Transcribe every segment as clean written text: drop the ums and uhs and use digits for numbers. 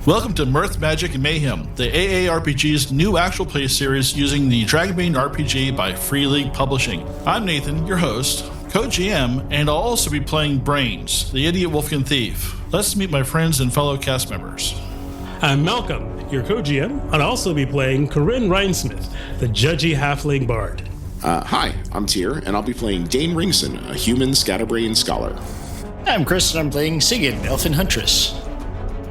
Welcome to Mirth, Magic, and Mayhem, the AARPG's new actual play series using the Dragonbane RPG by Free League Publishing. I'm Nathan, your host, co-GM, and I'll also be playing Brains, the idiot Wolfkin thief. Let's meet my friends and fellow cast members. I'm Malcolm, your co-GM. I'll also be playing Corinne Rhinesmith, the judgy halfling bard. Hi, I'm Tyr, and I'll be playing Dane Ringson, a human scatterbrain scholar. I'm Chris, and I'm playing Sigyn, Elfin Huntress.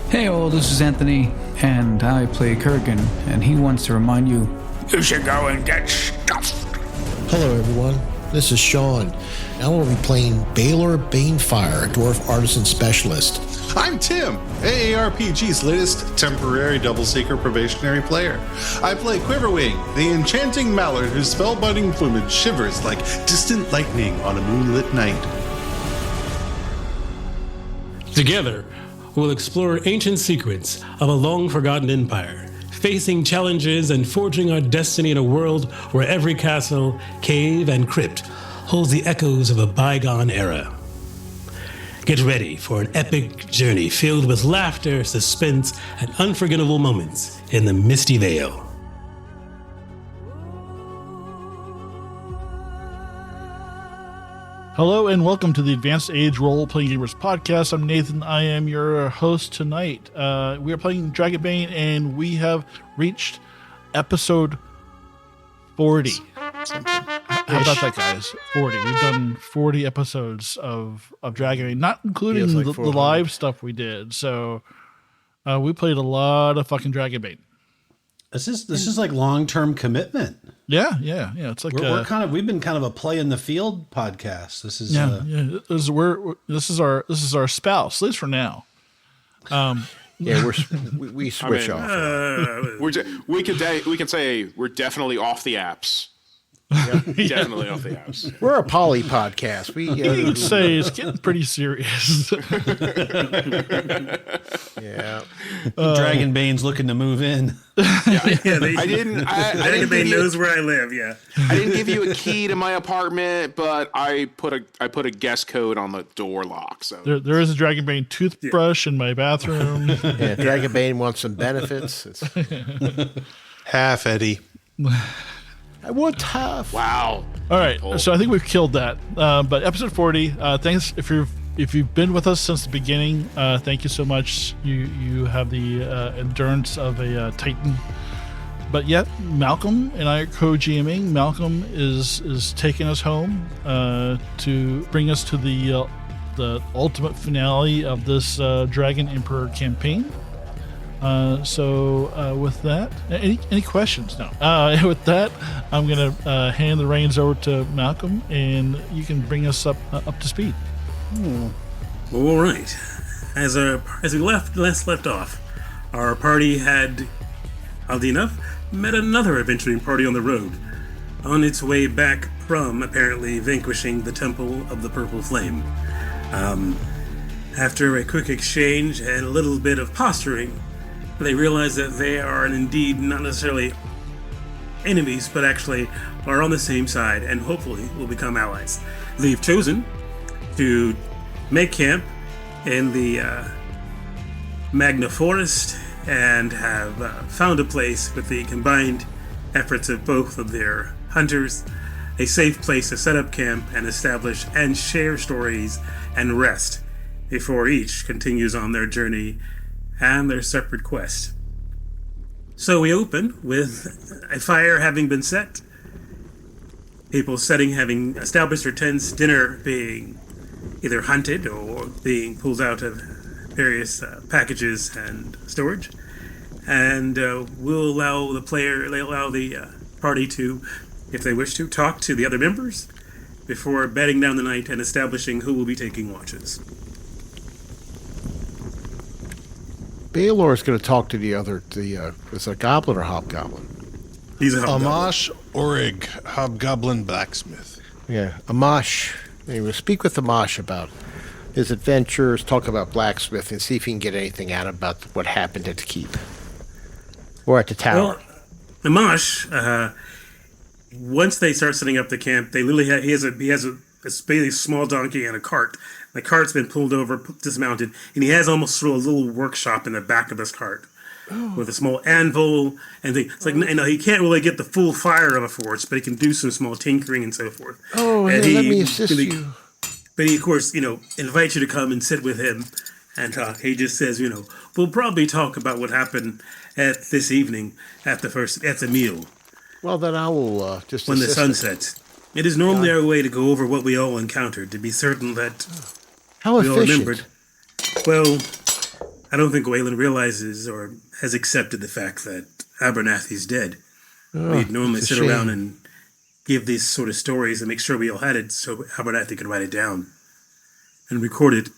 Hey all, this is Anthony, and I play Kurgan, and he wants to remind you, you should go and get stuffed. Hello everyone, this is Sean. I will be playing Baylor Banefire, a dwarf artisan specialist. I'm Tim, AARPG's latest temporary double-seeker probationary player. I play Quiverwing, the enchanting mallard whose spellbinding plumage shivers like distant lightning on a moonlit night. Together, we'll explore ancient secrets of a long-forgotten empire, facing challenges and forging our destiny in a world where every castle, cave, and crypt holds the echoes of a bygone era. Get ready for an epic journey filled with laughter, suspense, and unforgettable moments in the Misty Vale. Hello and welcome to the Advanced Age Role-Playing Gamers Podcast. I'm Nathan. I am your host tonight. We are playing Dragonbane, and we have reached episode 40. How about that, guys? 40. We've done 40 episodes of Dragonbane, not including the live stuff we did. So we played a lot of fucking Dragonbane. This is like long-term commitment. Yeah. It's like we've been kind of a play in the field podcast. This is This is our spouse, at least for now. We switch off. We can say we're definitely off the apps. Definitely off the apps. We're a poly podcast. You could say it's getting pretty serious. Yeah. Dragonbane's looking to move in. Dragonbane knows where I live. Yeah. I didn't give you a key to my apartment, but I put a guest code on the door lock. So there is a Dragonbane toothbrush in my bathroom. Yeah, Dragonbane wants some benefits. Half Eddie. I want half. Wow. All right, so I think we've killed that. But episode 40. Thanks if you've been with us since the beginning. Thank you so much. You have the endurance of a titan. But yet, Malcolm and I are co-GMing. Malcolm is taking us home to bring us to the ultimate finale of this Dragon Emperor campaign. So with that, any questions? No. With that, I'm gonna hand the reins over to Malcolm, and you can bring us up to speed. All right. As we left off, our party had, oddly enough, met another adventuring party on the road, on its way back from apparently vanquishing the Temple of the Purple Flame. After a quick exchange and a little bit of posturing, they realize that they are indeed not necessarily enemies, but actually are on the same side and hopefully will become allies. They've chosen to make camp in the Magna Forest and have found a place with the combined efforts of both of their hunters, a safe place to set up camp and establish and share stories and rest before each continues on their journey and their separate quest. So we open with a fire having been set, people having established their tents, dinner being either hunted or being pulled out of various packages and storage, and we'll allow the party to, if they wish to, talk to the other members before bedding down the night and establishing who will be taking watches. Baylor is going to talk to is it a goblin or hobgoblin? He's a hobgoblin. Amash Orig, hobgoblin blacksmith. Yeah, Amash. We'll speak with Amash about his adventures, talk about blacksmith, and see if he can get anything out about what happened at the keep. Or at the tower. Well, Amash, once they start setting up the camp, they literally he has basically a small donkey and a cart. The cart's been pulled over, dismounted, and he has almost sort of a little workshop in the back of his cart with a small anvil and thing. It's like, he can't really get the full fire of a forge, but he can do some small tinkering and so forth. Oh, and let me assist you. But he, of course, invites you to come and sit with him and talk. He just says, we'll probably talk about what happened at this evening at the meal. Well, then I will just when the sun him. sets. It is normally our way to go over what we all encountered to be certain that How we all efficient. remembered. Well, I don't think Waylon realizes or has accepted the fact that Abernathy's dead. We'd normally sit around and give these sort of stories and make sure we all had it so Abernathy could write it down and record it.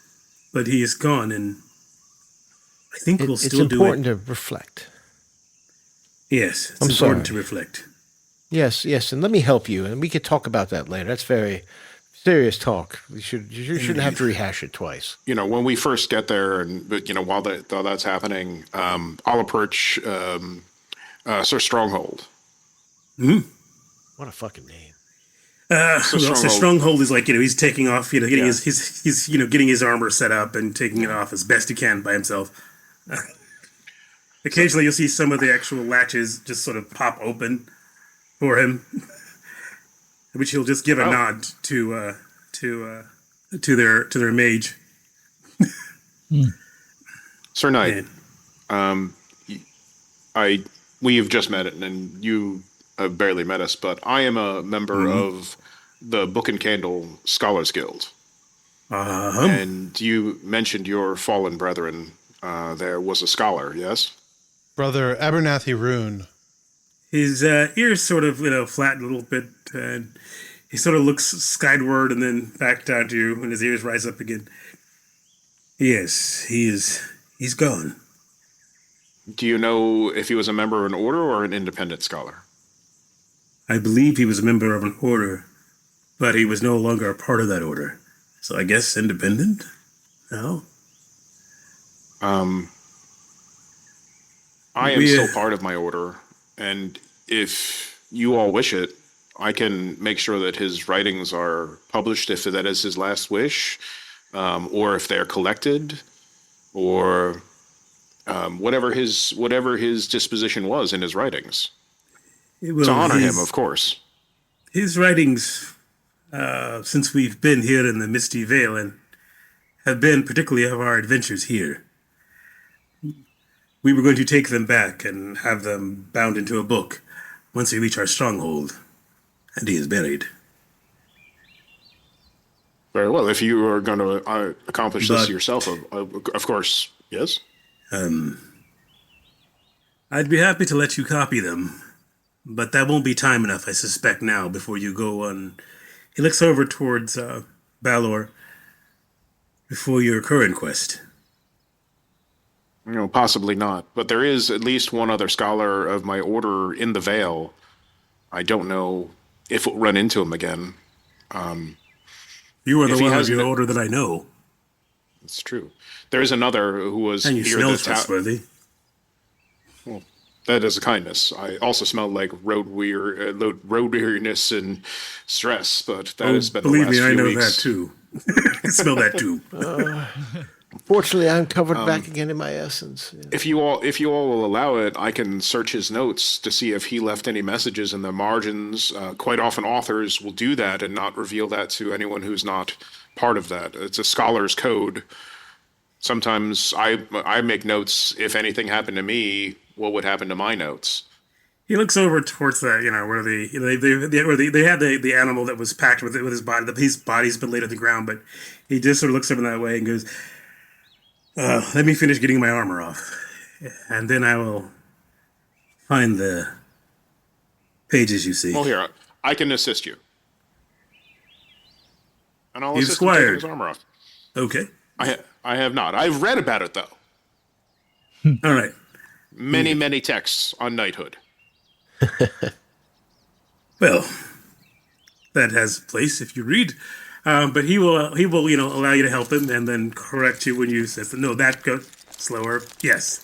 But he is gone, and I think we'll still do it. It's important to reflect. Yes, it's important to reflect. Yes, and let me help you, and we could talk about that later. That's very serious talk. You shouldn't have to rehash it twice. When we first get there, but while that's happening, I'll approach Sir Stronghold. What a fucking name! So Stronghold is like he's taking off, getting his getting his armor set up and taking it off as best he can by himself. Occasionally, you'll see some of the actual latches just sort of pop open for him, which he'll just give a nod to their mage. Sir Knight, we have just met it, and you have barely met us, but I am a member of the Book and Candle Scholars Guild. And you mentioned your fallen brethren. There was a scholar, yes? Brother Abernathy Rune. His ears sort of, flatten a little bit, and he sort of looks skyward and then back down to you, and his ears rise up again. Yes, he's gone. Do you know if he was a member of an order or an independent scholar? I believe he was a member of an order, but he was no longer a part of that order. So I guess independent? No? I am still part of my order, and if you all wish it, I can make sure that his writings are published if that is his last wish, or if they're collected, or whatever his disposition was in his writings. To honor him, of course. His writings, since we've been here in the Misty Vale, and have been particularly of our adventures here, we were going to take them back and have them bound into a book once we reach our stronghold, and he is buried. Very well. If you are going to accomplish this yourself, of course, yes? I'd be happy to let you copy them, but that won't be time enough, I suspect, now, before you go on. He looks over towards Balor before your current quest. Possibly not. But there is at least one other scholar of my order in the Vale. I don't know if we'll run into him again. You are the one of your order that I know. It's true. There is another who was and you here smell at the trustworthy. Well, that is a kindness. I also smell like road weariness and stress, but that has been the last few weeks. Believe me, I know that too. I smell that too. Fortunately, I'm covered back again in my essence. Yeah. If you all will allow it, I can search his notes to see if he left any messages in the margins. Quite often authors will do that and not reveal that to anyone who's not part of that. It's a scholar's code. Sometimes I make notes. If anything happened to me, what would happen to my notes? He looks over towards that, where they had the animal that was packed with his body. His body's been laid on the ground, but he just sort of looks over that way and goes, let me finish getting my armor off, and then I will find the pages you see. Well, here, I can assist you. And I'll assist him taking his armor off. Okay. I have not. I've read about it, though. All right. Many texts on knighthood. Well, that has place if you read. But he will allow you to help him and then correct you when you say, no, that goes slower. Yes.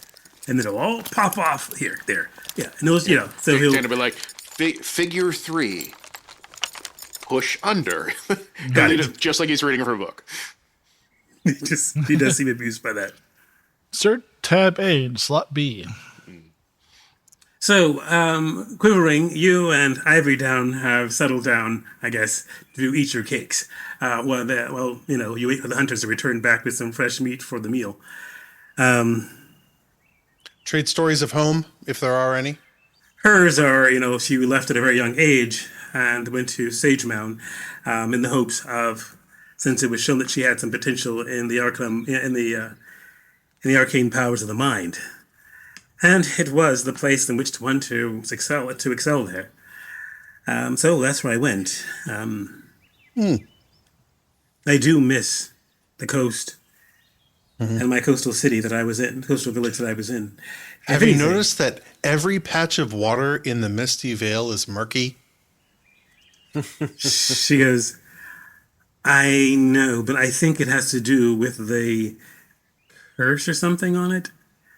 And then it'll all pop off here, there. Yeah. And those, so he'll be like, figure 3. push under. Got it. Just like he's reading from a book. He does seem abused by that. Insert tab A in slot B. So, Quivering, you and Ivory Down have settled down, I guess, to eat your cakes. You wait for the hunters to return back with some fresh meat for the meal. Trade stories of home, if there are any. Hers are, she left at a very young age and went to Sage Mound in the hopes of, since it was shown that she had some potential in the arcane powers of the mind. And it was the place in which to excel there. So that's where I went. I do miss the coast and my coastal village that I was in. Have you noticed that every patch of water in the Misty Vale is murky? She goes, I know, but I think it has to do with the curse or something on it.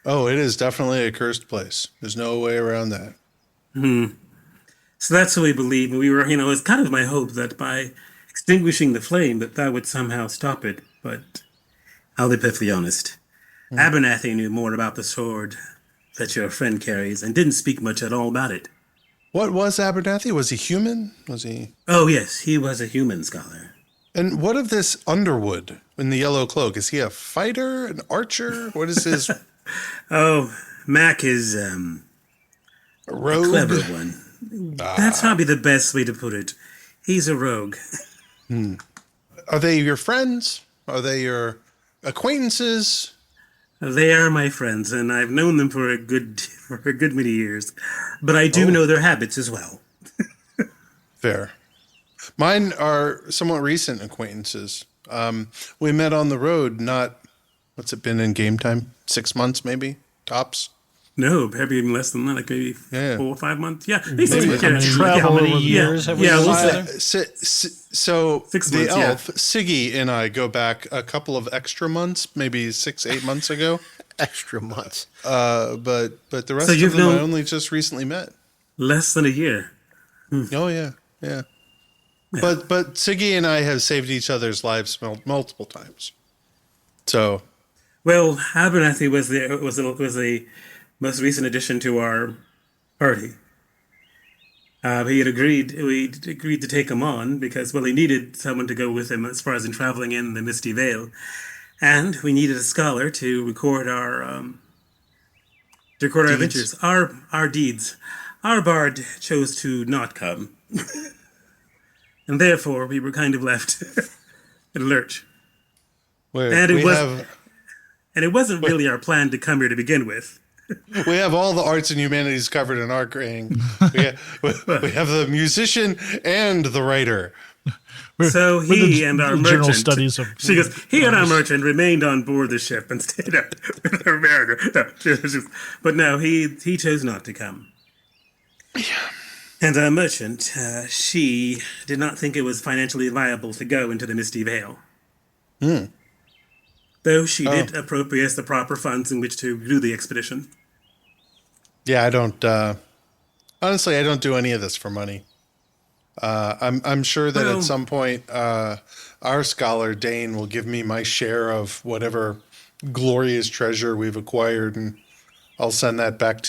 Oh, it is definitely a cursed place. There's no way around that. So that's what we believe. We were, it's kind of my hope that by extinguishing the flame, that would somehow stop it. But I'll be perfectly honest. Abernathy knew more about the sword that your friend carries and didn't speak much at all about it. What was Abernathy? Was he human? Was he? Oh, yes, he was a human scholar. And what of this Underwood in the yellow cloak? Is he a fighter, an archer? What is his... Oh, Mac is a rogue? clever one. That's probably the best way to put it. He's a rogue. Are they your friends? Are they your acquaintances? They are my friends, and I've known them for a good many years. But I do know their habits as well. Fair. Mine are somewhat recent acquaintances. We met on the road, what's it been in game time? 6 months, maybe? Tops? No, maybe even less than that, like maybe 4 or 5 months. Yeah, Maybe how many years have we been together? So 6 the months, elf, Siggy, and I go back a couple of extra months, maybe 6-8 months ago. Extra months. But the rest So of you've them I known- only just recently met. Less than a year. Oh, yeah. But Siggy and I have saved each other's lives multiple times. So... Well, Abernathy was the most recent addition to our party. We agreed to take him on because, he needed someone to go with him as far as in traveling in the Misty Vale. And we needed a scholar to record our adventures, our deeds. Our bard chose to not come. And therefore, we were kind of left in a lurch. And it wasn't really our plan to come here to begin with. We have all the arts and humanities covered in our gang. We have the musician and the writer. So he and our general merchant, studies of she goes, he and our merchant remained on board the ship and stayed out with our mariner. But no, he chose not to come. And our merchant, she did not think it was financially viable to go into the Misty Vale. Though she did appropriate the proper funds in which to do the expedition. Yeah, I don't. Honestly, I don't do any of this for money. I'm sure that at some point, our scholar Dane will give me my share of whatever glorious treasure we've acquired, and I'll send that back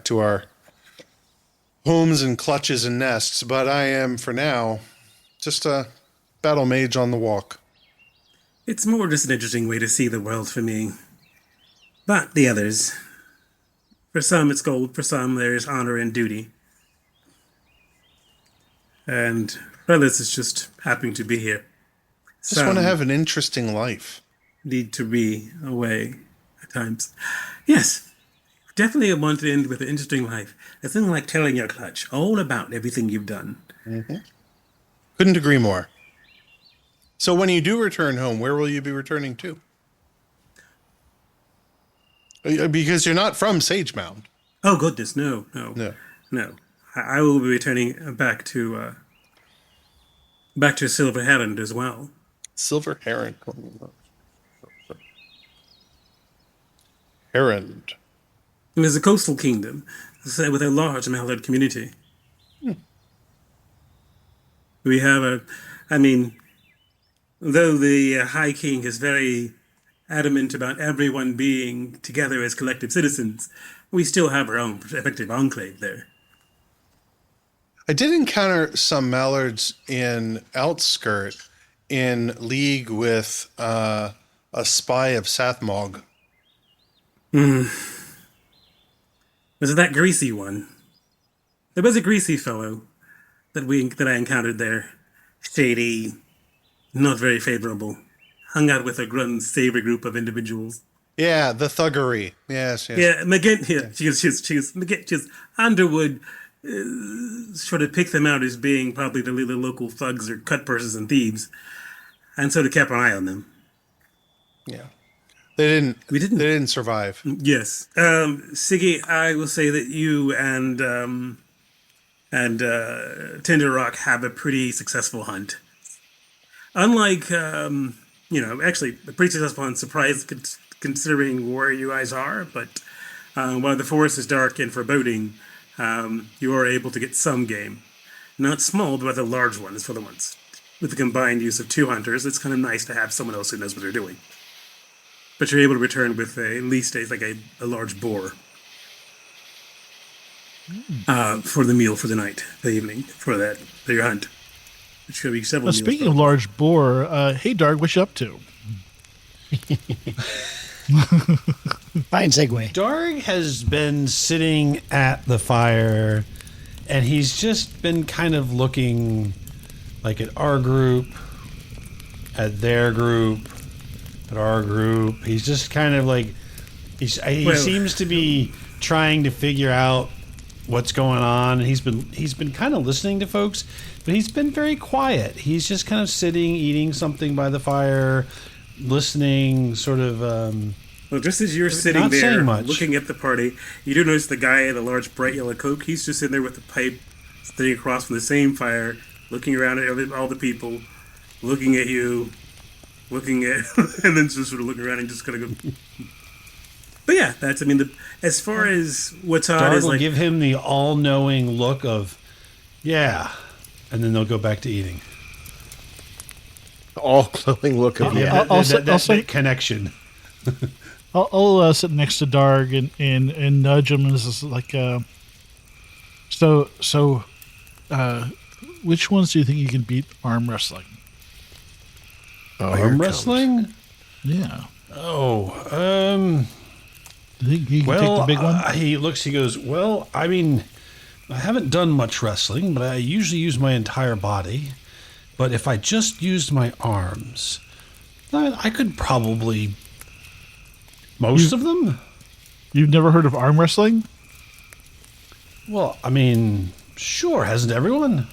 to our homes and clutches and nests. But I am, for now, just a battle mage on the walk. It's more just an interesting way to see the world for me. But the others, for some it's gold, for some there's honor and duty. And for others it's just happening to be here. Just want to have an interesting life. Need to be away at times. Yes, definitely want to end with an interesting life. It's something like telling your clutch all about everything you've done. Couldn't agree more. So when you do return home, where will you be returning to? Because you're not from Sage Mound. Oh, goodness, no. I will be returning back to Silver Heron as well. Silver Heron. Heron. It is a coastal kingdom with a large mallard community. We have I mean, though the High King is very adamant about everyone being together as collective citizens, we still have our own effective enclave there. I did encounter some mallards in Outskirt in league with a spy of Sathmog. Was it that greasy one? There was a greasy fellow that I encountered there. Shady, not very favorable. Hung out with a unsavory group of individuals. Yeah, the thuggery. Yes. Yeah, McGinn. Yeah, she was Underwood. Sort of picked them out as being probably the local thugs or cut purses and thieves, and sort of kept an eye on them. Yeah, they didn't survive. Yes, Siggy, I will say that you and Tinder Rock have a pretty successful hunt. Unlike actually a pretty successful hunt, surprised considering where you guys are, but while the forest is dark and foreboding, you are able to get some game. Not small, but the large ones for the ones. With the combined use of 2 hunters, it's kind of nice to have someone else who knows what they're doing. But you're able to return with at least a large boar for the meal for the night, the evening, for your hunt. Which could be several meals. Speaking of large boar, hey, Darg, what you up to? Fine segue. Darg has been sitting at the fire, and he's just been kind of looking like at our group, at their group, at our group. He's just kind of like he seems to be trying to figure out what's going on. And he's been kind of listening to folks, but he's been very quiet. He's just kind of sitting, eating something by the fire, listening, sort of. Well, just as you're sitting there looking at the party, you do notice the guy in a large bright yellow coat. He's just sitting there with the pipe sitting across from the same fire, looking around at all the people, looking at you, and then just sort of looking around and just kind of go. But yeah, as far as what's odd Darg is will give him the all-knowing look of, yeah, and then they'll go back to eating. All-glowing look of that connection. I'll sit next to Darg and nudge him. And this is like, which ones do you think you can beat arm wrestling? Arm wrestling? Yeah. Oh, Do you think you can take the big one? He goes, well, I mean, I haven't done much wrestling, but I usually use my entire body. But if I just used my arms, I could probably most of them. You've never heard of arm wrestling? Well, I mean, sure, hasn't everyone?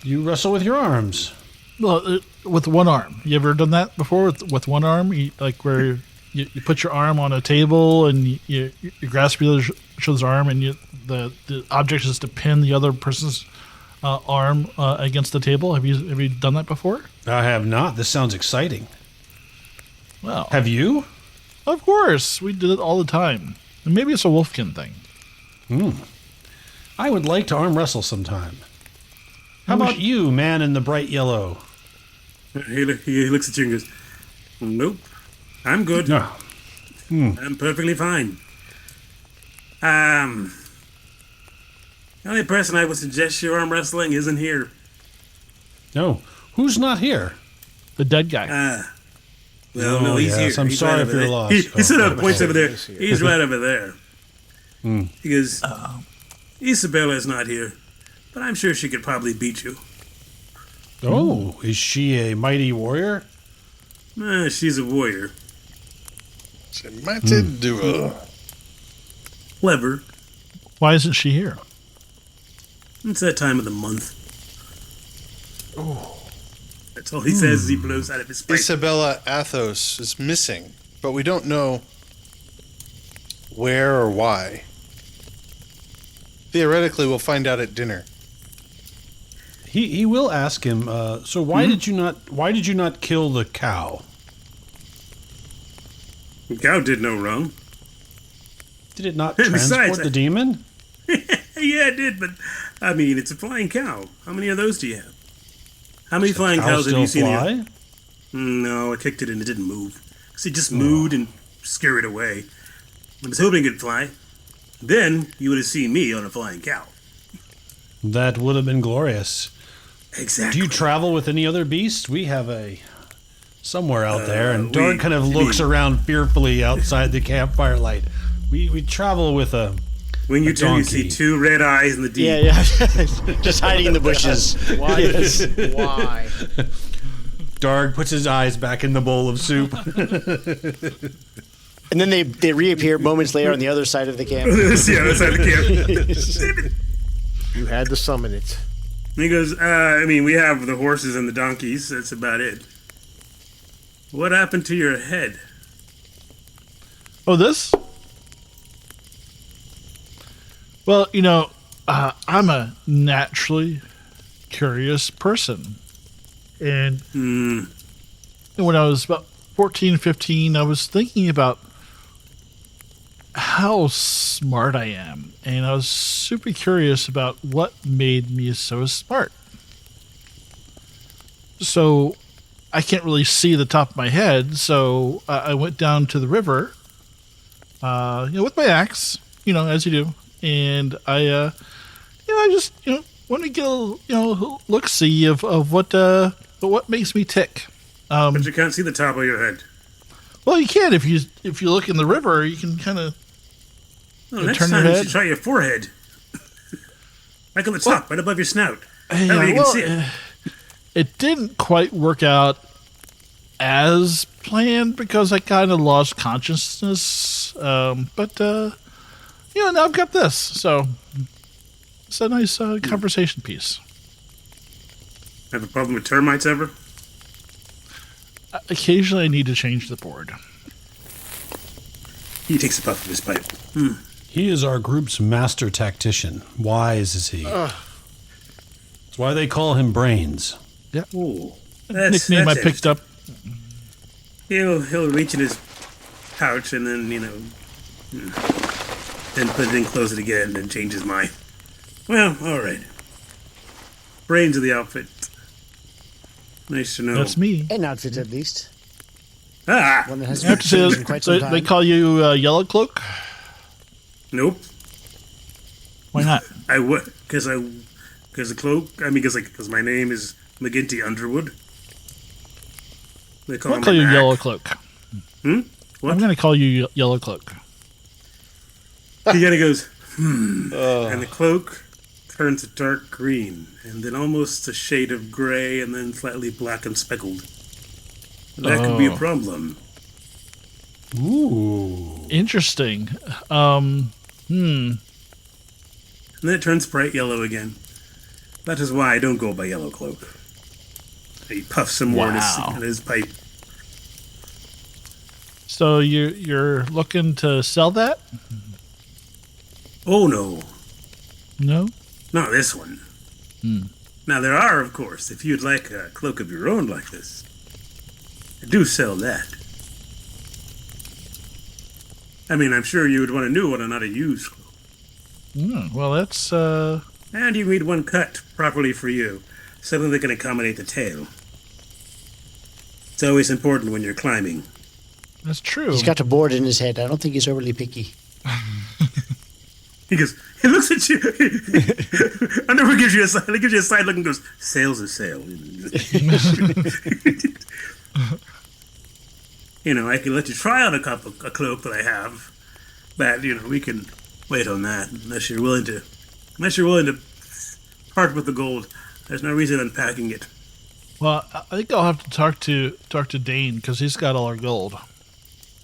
You wrestle with your arms. Well, with one arm. You ever done that before with one arm? Where you put your arm on a table and you grasp each other's arm, and the object is to pin the other person's arm against the table. Have you done that before? I have not. This sounds exciting. Well, have you? Of course, we did it all the time. And maybe it's a Wolfkin thing. I would like to arm wrestle sometime. How about you, man in the bright yellow? He looks at you and goes, nope, I'm good. No. I'm perfectly fine. The only person I would suggest you arm wrestling isn't here. No. Who's not here? The dead guy. No, he's here. I'm he's sorry right if you're lost. He sort of points over there. He's right over there. He goes, Isabella's not here, but I'm sure she could probably beat you. Oh, is she a mighty warrior? She's a warrior. It's a mighty duo. Clever. Why isn't she here? It's that time of the month. Oh. That's all he says as he blows out of his pipe. Isabella Athos is missing, but we don't know where or why. Theoretically, we'll find out at dinner. He will ask him. So why did you not kill the cow? The cow did no wrong. Did it not transport the demon? Yeah, it did, but I mean, it's a flying cow. How many of those do you have? How many flying Cow cows have still you seen? fly? No, I kicked it and it didn't move. Because it just moved and scurried away. I was hoping it'd fly. Then you would have seen me on a flying cow. That would have been glorious. Exactly. Do you travel with any other beasts? We have a somewhere out there, and Darg we- kind of you looks mean- around fearfully outside the campfire light. We travel with a When you a do, you see donkey. 2 red eyes in the deep. Yeah. Just hiding in the bushes. Why? Why? Darg puts his eyes back in the bowl of soup. And then they reappear moments later on the other side of the camp. Yeah, that's how the camp. You had to summon it. He goes, we have the horses and the donkeys. That's about it. What happened to your head? Oh, this? Well, I'm a naturally curious person. And when I was about 14, 15, I was thinking about how smart I am. And I was super curious about what made me so smart. So I can't really see the top of my head. So I went down to the river, with my axe, as you do. And I just, want to get a, look-see of what makes me tick. But you can't see the top of your head. Well, you can if you look in the river. You can kind of Next turn time your you head. should try your forehead. Like on the top, right above your snout. That Yeah, way you can see it. It didn't quite work out as planned because I kind of lost consciousness. But now I've got this, so it's a nice conversation piece. Have a problem with termites ever? Occasionally, I need to change the board. He takes a puff of his pipe. He is our group's master tactician. Wise is he. That's why they call him Brains. Yeah, Ooh, nickname I picked up. He'll reach in his pouch and then then put it in, close it again, and change his mind. Well, all right. Brains of the outfit. Nice to know. That's me. An outfit, at least. Ah, One that has I have to say, in quite some time. they call you Yellow Cloak. nope. Why not? I would, because the cloak. Because my name is McGinty Underwood. They call I'll me call you Mac. Yellow Cloak. What? I'm going to call you Yellow Cloak. He kind of goes, and the cloak turns a dark green, and then almost a shade of gray, and then slightly black and speckled. That could be a problem. Ooh. Interesting. And then it turns bright yellow again. That is why I don't go by Yellow Cloak. He puffs some more in his pipe. So you're looking to sell that? Oh no, No? not this one. Now there are, of course, if you'd like a cloak of your own like this. I do sell that. I'm sure you would want a new one and not a used cloak. Well, that's And you need one cut properly for you. Something that can accommodate the tail. It's always important when you're climbing. that's true. He's got a board in his head. I don't think he's overly picky. He goes, he looks at you. Underwood gives you a side look and goes, sale's a sale. I can let you try out a cloak that I have. But, we can wait on that unless you're willing to part with the gold. There's no reason unpacking it. Well, I think I'll have to talk to Dane because he's got all our gold.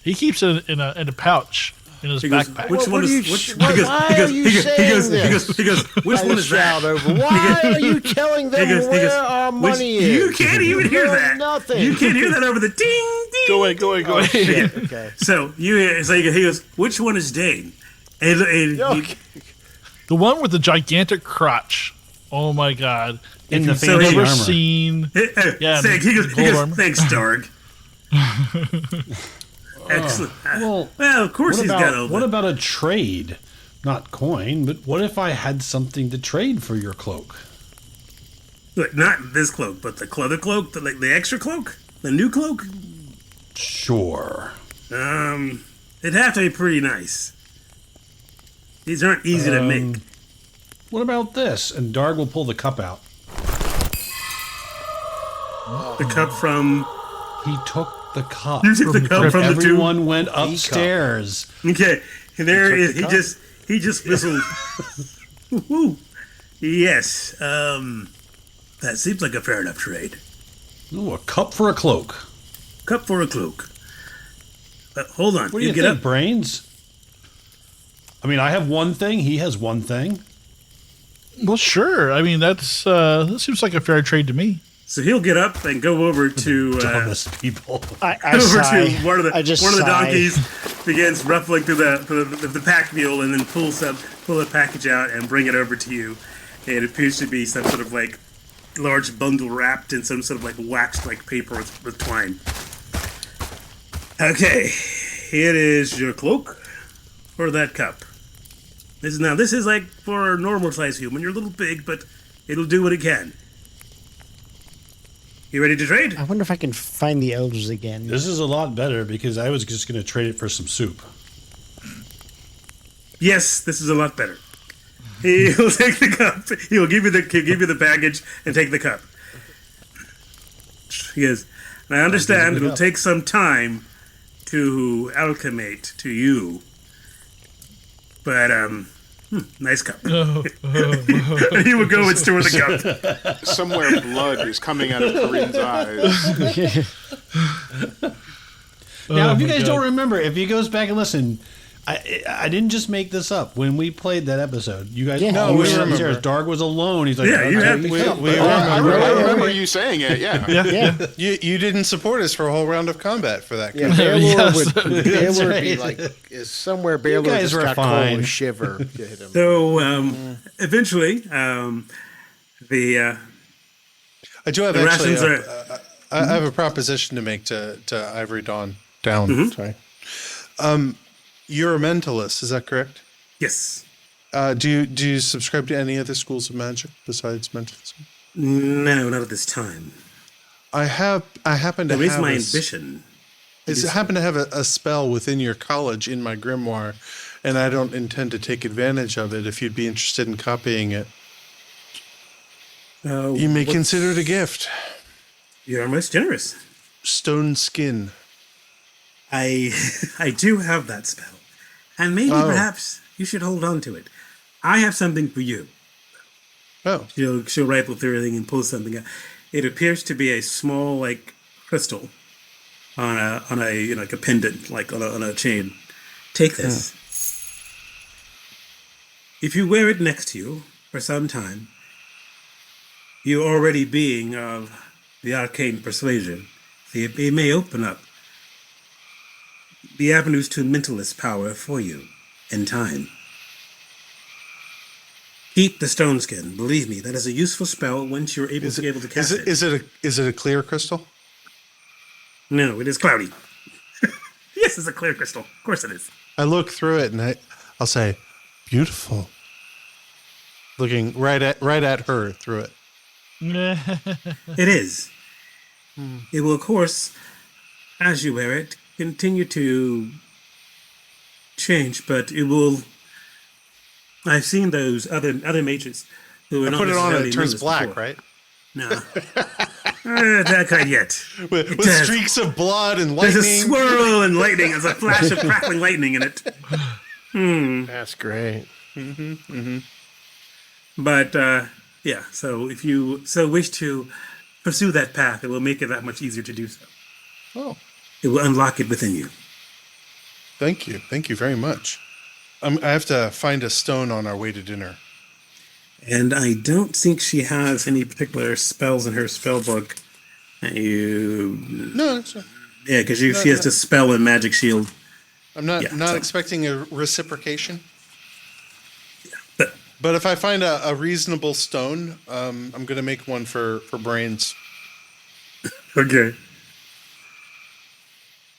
He keeps it in a pouch in his He goes, backpack. which one What is are you which? sh- why are you saying this? He goes, which I one is shout that? over. Why are you telling them He goes, where our money is? You can't even hear Really that. Nothing. You can't hear that over the ding ding. Go away. Okay. So he goes, which one is Dane? And Okay. The one with the gigantic crotch. Oh my God! In If the you've fancy never armor. seen, yeah, he gold goes, armor. thanks, Darg. Excellent. Well, Of course what he's got about, all what the... about a trade? Not coin, but what if I had something to trade for your cloak? Look, not this cloak, but the cloak, the extra cloak, the new cloak. Sure. It'd have to be pretty nice. These aren't easy to make. What about this? And Darg will pull the cup out. The cup from... He took the cup. You took the cup from the tomb? Everyone went upstairs. Okay, and there is... He just whistled. Woo. Yes, that seems like a fair enough trade. Ooh, a cup for a cloak. Cup for a cloak. Hold on. What do you get think, up. Brains? I mean, I have one thing. He has one thing. Well, sure. I mean, that seems like a fair trade to me. So he'll get up and go over to dumbest people. I over sigh. to one of the sigh. donkeys, begins ruffling through the pack mule, and then pull a package out and bring it over to you. It appears to be some sort of like large bundle wrapped in some sort of like waxed like paper with twine. Okay, here is your cloak or that cup. This is like for a normal size human. You're a little big, but it'll do what it can. You ready to trade? I wonder if I can find the elders again. This is a lot better because I was just going to trade it for some soup. Yes, this is a lot better. He'll take the cup. He'll give you the package and take the cup. He goes, and I understand it'll take some time to alchemate to you, but nice cup. He will go and store the cup. Somewhere blood is coming out of Kareem's eyes. Now, if you guys don't remember, if he goes back and listen, I didn't just make this up. When we played that episode, you guys know we remember. Darg was alone. He's like, Yeah, you have I remember you saying it. Yeah. You didn't support us for a whole round of combat for that. Yeah, Yes. Baylor would be like, is somewhere Baylor guys just were got fine. cold and shiver. To hit him. So eventually, the I do have the actually. rations are. I have a proposition to make to Ivory Dawn. Sorry. You're a mentalist, is that correct? Yes. Do you subscribe to any other schools of magic besides mentalism? No, not at this time. I happen to That is have my a ambition. happen to have a spell within your college in my grimoire, and I don't intend to take advantage of it. If you'd be interested in copying it, you may consider it a gift. You're most generous. Stone skin. I do have that spell, and maybe perhaps you should hold on to it. I have something for you. Oh, She'll rifle through everything and pull something out. It appears to be a small like crystal on a like a pendant, like on a chain. Take this. If you wear it next to you for some time, you already being of the arcane persuasion, it may open up the avenues to mentalist power for you in time. Keep the stone skin. Believe me, that is a useful spell once you're able to cast it. Is it a clear crystal? No, it is cloudy. Yes, it's a clear crystal. Of course it is. I look through it and I'll say, beautiful. Looking right at her through it. It is. It will, of course, as you wear it, continue to change, but it will. I've seen those other mages who are not Put it on and necessarily it turns known black, before. right? No, that kind yet. With streaks of blood and lightning. There's a swirl and lightning. There's a flash of crackling lightning in it. That's great. But yeah, so if you so wish to pursue that path, it will make it that much easier to do so. Oh, It will unlock it within you. thank you very much. I have to find a stone on our way to dinner. And I don't think she has any particular spells in her spell book. No, it's not. Yeah, because she has to spell and magic shield. I'm not so- expecting a reciprocation. But But if I find a reasonable stone, I'm going to make one for brains. okay.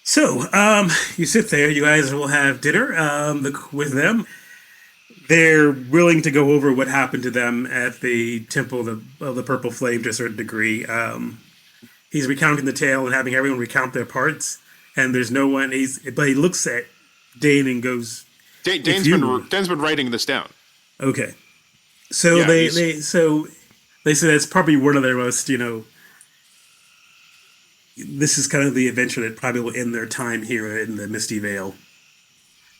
So, you sit there. You guys will have dinner with them. they're willing to go over what happened to them at the Temple of the Purple Flame to a certain degree. He's recounting the tale and having everyone recount their parts, and there's no one. But he looks at Dane and goes, Dane's been writing this down. Okay, so Yeah, they say that's probably one of their most, this is kind of the adventure that probably will end their time here in the Misty Vale.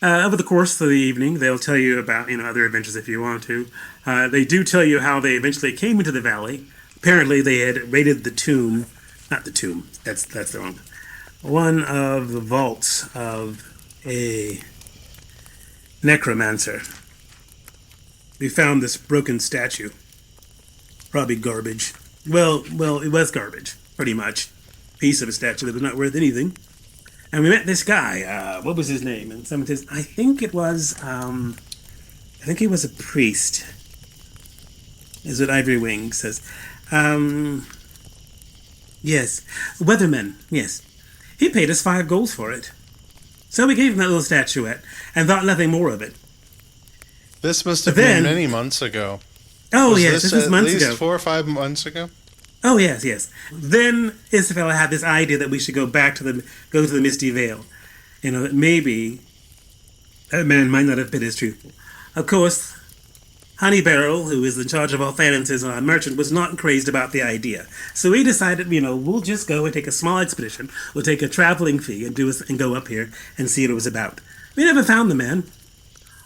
Over the course of the evening, they'll tell you about other adventures if you want to. They do tell you how they eventually came into the valley. Apparently, they had raided not the tomb. That's the wrong. One of the vaults of a necromancer. We found this broken statue. Probably garbage. Well, it was garbage, pretty much. Piece of a statue that was not worth anything. And we met this guy. What was his name? And someone says, I think he was a priest. Is what Ivory Wing says. Yes. Weatherman, yes. He paid us 5 gold for it. So we gave him that little statuette and thought nothing more of it. This must have been many months ago. Oh, yes, this was months ago. At least 4 or 5 months ago? Oh, yes. Then Isabella had this idea that we should go to the Misty Vale. That maybe that man might not have been as truthful. Of course, Honey Barrel, who is in charge of all finances and our merchant, was not crazed about the idea. So we decided, we'll just go and take a small expedition. We'll take a traveling fee and go up here and see what it was about. We never found the man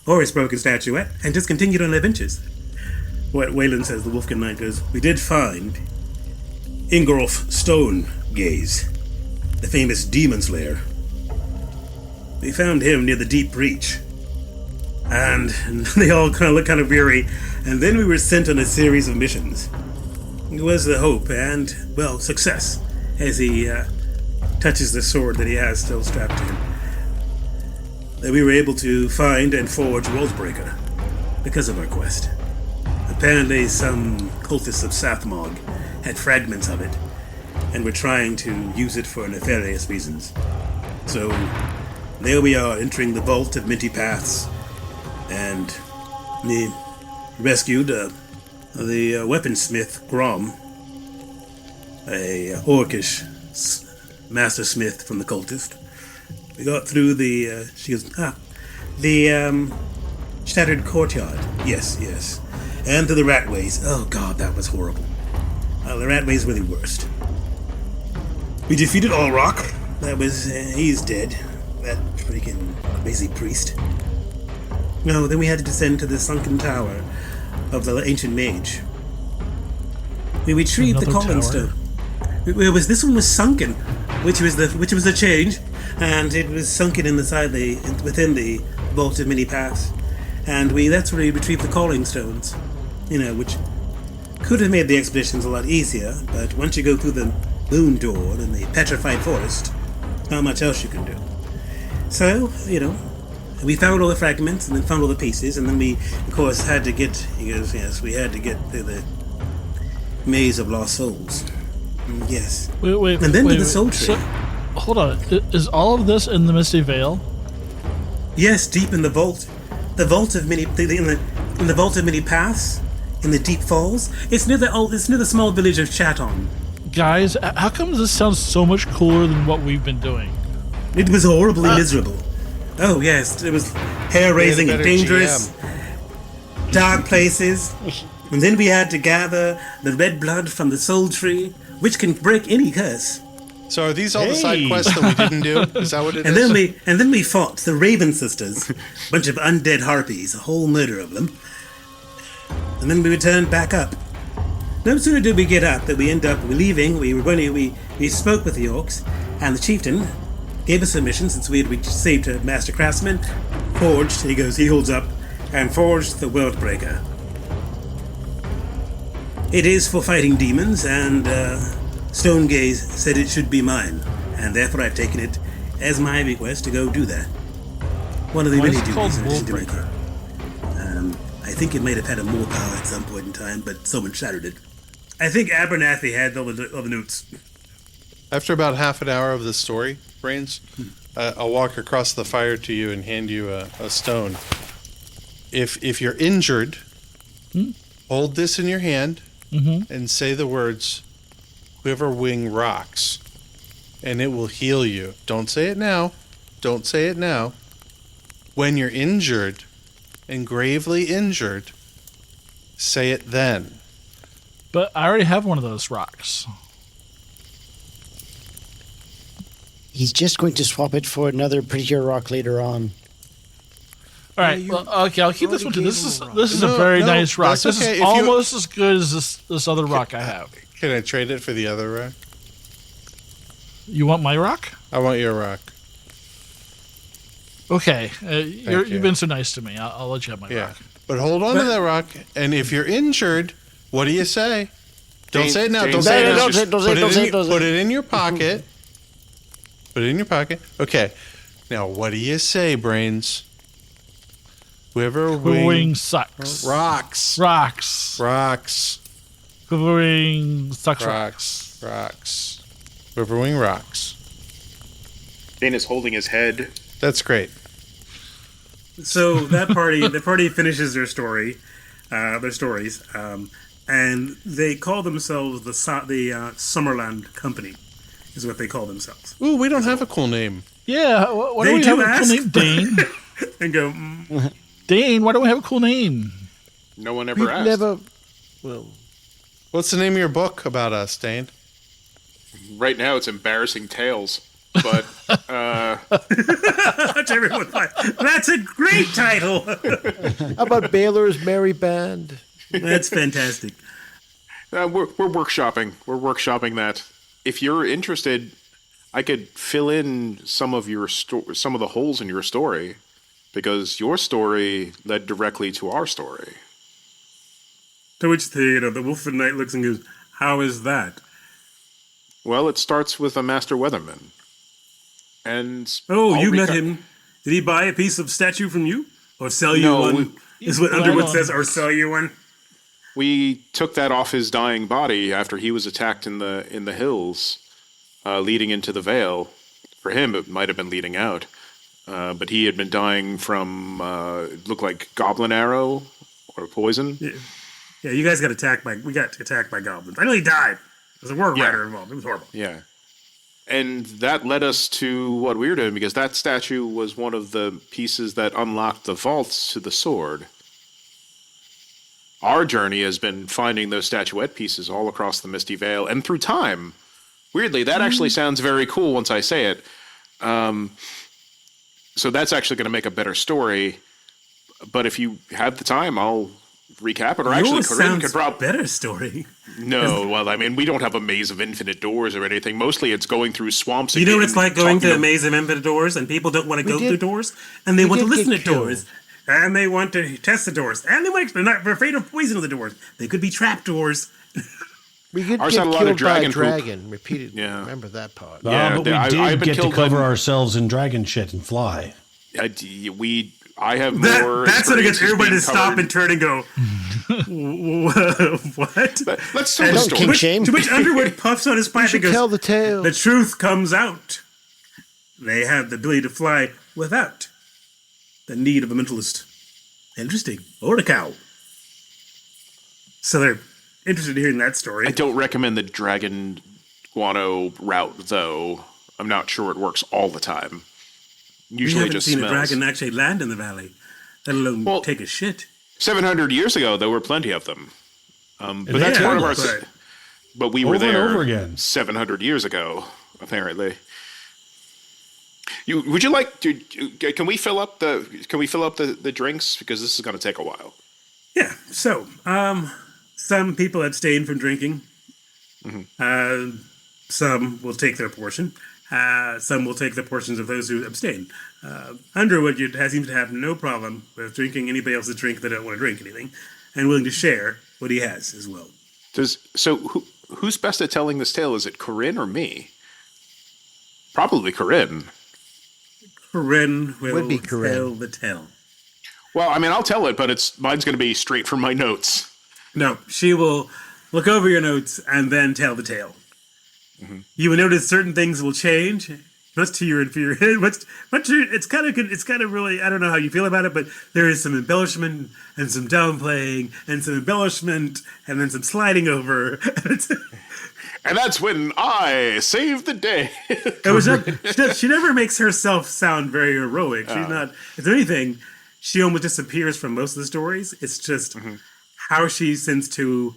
or his broken statuette and just continued on our adventures. What Wayland says, the Wolfkin Knight goes, we did find Ingolf Stone Gaze, the famous demon's lair. We found him near the Deep Breach. And they all looked kind of weary, and then we were sent on a series of missions. It was the hope and, success, as he touches the sword that he has still strapped to him, that we were able to find and forge Worldbreaker because of our quest. Apparently some cultists of Sathmog had fragments of it, and were trying to use it for nefarious reasons. So, there we are, entering the vault of Minty Paths, and we rescued the weaponsmith Grom, a orcish master smith from the cultist. We got through the shattered courtyard. Yes. And through the ratways. Oh god, that was horrible. The ratways were the worst. We defeated Allrock. He's dead. That freaking crazy priest. No, then we had to descend to the sunken tower of the ancient mage. We retrieved the calling stone. This one was sunken, which was the change, and it was sunken within the vault of many paths, and that's where we retrieved the calling stones, which could have made the expeditions a lot easier. But once you go through the moon door and the petrified forest, not much else you can do. So we found all the fragments and then found all the pieces, and then we, of course, had to get. He goes, yes, we had to get through the maze of lost souls. Yes. Wait. And then to the soul tree. So, hold on. Is all of this in the Misty Vale? Yes, deep in the vault. The vault of many in the vault of many paths, in the deep falls. It's near the small village of Chaton. Guys, how come this sounds so much cooler than what we've been doing? It was horribly miserable. Oh yes, it was hair-raising and dangerous. GM. Dark places. And then we had to gather the red blood from the soul tree, which can break any curse. So are these all the side quests that we didn't do? Is that what it is? And then we fought the Raven Sisters, a bunch of undead harpies, a whole murder of them. And then we returned back up. No sooner did we get up that we leaving. We spoke with the orcs, and the chieftain gave us permission, since we saved a master craftsman, forged. He holds up, and forged the Worldbreaker. It is for fighting demons, and Stonegaze said it should be mine, and therefore I've taken it as my request to go do that. One of the many duties in addition to making. I think it might have had a more power at some point in time, but someone shattered it. I think Abernathy had all the notes. After about half an hour of the story, Brains, I'll walk across the fire to you and hand you a stone. if you're injured, hold this in your hand and say the words, "Quiver Wing rocks," and it will heal you. Don't say it now. Don't say it now. When you're injured and gravely injured, say it then. But I already have one of those rocks. He's just going to swap it for another prettier rock later on. All right. Well, okay, I'll keep this one too. This is a very nice rock. that's This okay. is almost as good as this other rock I have. Can I trade it for the other rock? You want my rock? I want your rock. Okay. you. You've been so nice to me. I'll let you have my rock. But hold on to that rock, and if you're injured, what do you say? Don't say it now. Don't say it now. Put it in your pocket. Put it in your pocket. Okay. Now, what do you say, Brains? Quiver Wing sucks. Rocks. Rocks. Rocks. Quiver Wing sucks. Rocks. Rocks. Quiver Wing rocks. Dane is holding his head. That's great. So the party finishes their stories, and they call themselves the Summerland Company, is what they call themselves. Ooh, we don't have a cool name. Yeah, why don't we have a cool name, Dane? And go, Dane, why don't we have a cool name? No one ever asked. Well, what's the name of your book about us, Dane? Right now, it's Embarrassing Tales. But that's a great title. How about Baylor's Merry Band? That's fantastic. We're workshopping. We're workshopping that. If you're interested, I could fill in some of the holes in your story, because your story led directly to our story. To which the Wolf at Night looks and goes, "How is that?" Well, it starts with a master weatherman. And you met him. Did he buy a piece of statue from you? Or sell you one? Is what Underwood says, or sell you one? We took that off his dying body after he was attacked in the hills, leading into the Vale. For him, it might have been leading out. But he had been dying from, looked like goblin arrow or poison. Yeah, you guys got attacked by goblins. I know he died. There's a word writer involved. It was horrible. Yeah. And that led us to what we were doing, because that statue was one of the pieces that unlocked the vaults to the sword. Our journey has been finding those statuette pieces all across the Misty Vale and through time. Weirdly, that actually sounds very cool once I say it. So that's actually going to make a better story. But if you have the time, I'll recap it. Or actually, Corinne could probably better story. No, well, I mean, we don't have a maze of infinite doors or anything. Mostly, it's going through swamps. You know what it's like going to a maze of infinite doors, and people don't want to go through doors, and they want to listen to doors, and they want to test the doors, and they're afraid of poison of the doors. They could be trap doors. We get Ours killed had a lot of by a dragon dragon repeatedly. Yeah. Remember that part. Yeah, but we did get to cover ourselves in dragon shit and fly. I have more. That's what gets everybody to stop and turn and go, what? Let's tell the story. To which Underwood puffs on his pipe and goes, tell the tale. The truth comes out. They have the ability to fly without the need of a mentalist. Interesting. Or a cow. So they're interested in hearing that story. I don't recommend the dragon guano route, though. I'm not sure it works all the time. Usually, we haven't just seen smells. a dragon actually land in the valley, let alone take a shit. 700 years ago, there were plenty of them. But that's one of our. But we were over there and over again. 700 years ago, apparently. Would you like to? Can we fill up the drinks, because this is going to take a while? Yeah. So, some people abstain from drinking. Mm-hmm. Some will take their portion. Some will take the portions of those who abstain. Underwood seems to have no problem with drinking anybody else's drink that don't want to drink anything, and willing to share what he has as well. Who's best at telling this tale? Is it Corinne or me? Probably Corinne. Corinne Would be Corinne. tell the tale. Well, I mean, I'll tell it, but mine's going to be straight from my notes. No, she will look over your notes and then tell the tale. Mm-hmm. You will notice certain things will change. much to your inferior, it's kind of good. It's kind of really, I don't know how you feel about it, but there is some embellishment and some downplaying and some embellishment and then some sliding over. And that's when I save the day. It was she never makes herself sound very heroic. She's not. If anything, she almost disappears from most of the stories. It's just how she tends to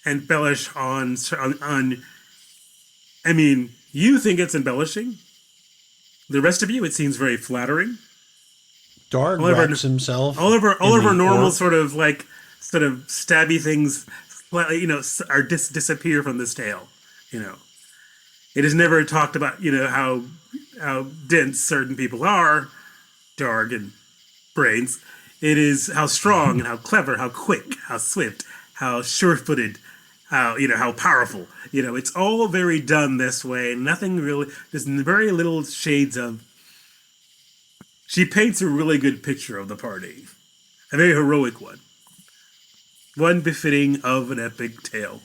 embellish on. I mean, you think it's embellishing. The rest of you, it seems very flattering. Darg wraps himself. All of her normal sort of stabby things, are disappear from this tale. It is never talked about. How dense certain people are, Darg and brains. It is how strong and how clever, how quick, how swift, how sure-footed, how powerful. It's all very done this way. Nothing really. There's very little shades of. She paints a really good picture of the party, a very heroic one befitting of an epic tale.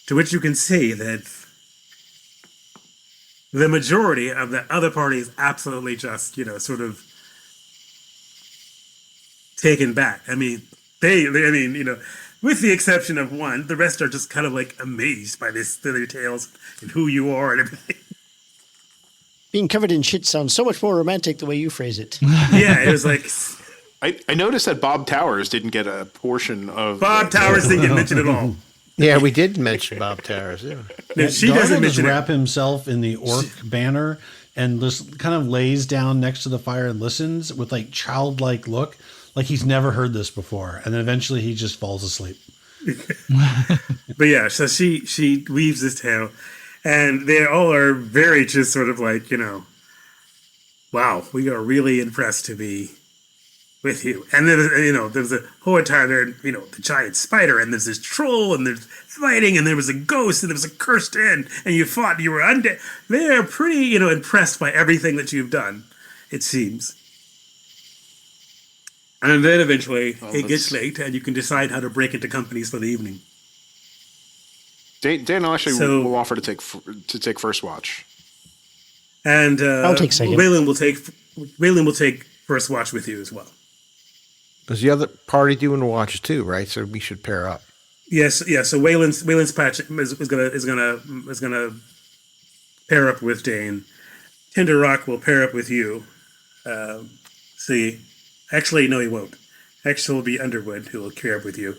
To which you can say that the majority of the other party is absolutely just, sort of taken back. I mean, with the exception of one, the rest are just kind of like amazed by their tales and who you are and everything. Being covered in shit sounds so much more romantic the way you phrase it. Yeah, it was like... I noticed that Bob Towers didn't get a portion of... Bob Towers didn't get mentioned at all. Yeah, we did mention Bob Towers. Yeah. No, she doesn't mention wrap himself in the orc banner and just kind of lays down next to the fire and listens with like childlike look, like he's never heard this before, and then eventually he just falls asleep. But yeah, so she weaves this tale, and they all are very just sort of like, wow, we are really impressed to be with you. And then, there's a whole time there, the giant spider, and there's this troll, and there's fighting, and there was a ghost, and there was a cursed end, and you fought, you were undead. They're pretty, impressed by everything that you've done, it seems. And then eventually it gets late, and you can decide how to break into companies for the evening. Dan actually will offer to take first watch, and I'll take second. Waylon will take first watch with you as well. Because the other party doing watch too, right? So we should pair up. Yes, yeah. So Waylon's patch is gonna pair up with Dane. Tinder Rock will pair up with you. Actually, no, he won't. Actually, it will be Underwood who will pair up with you.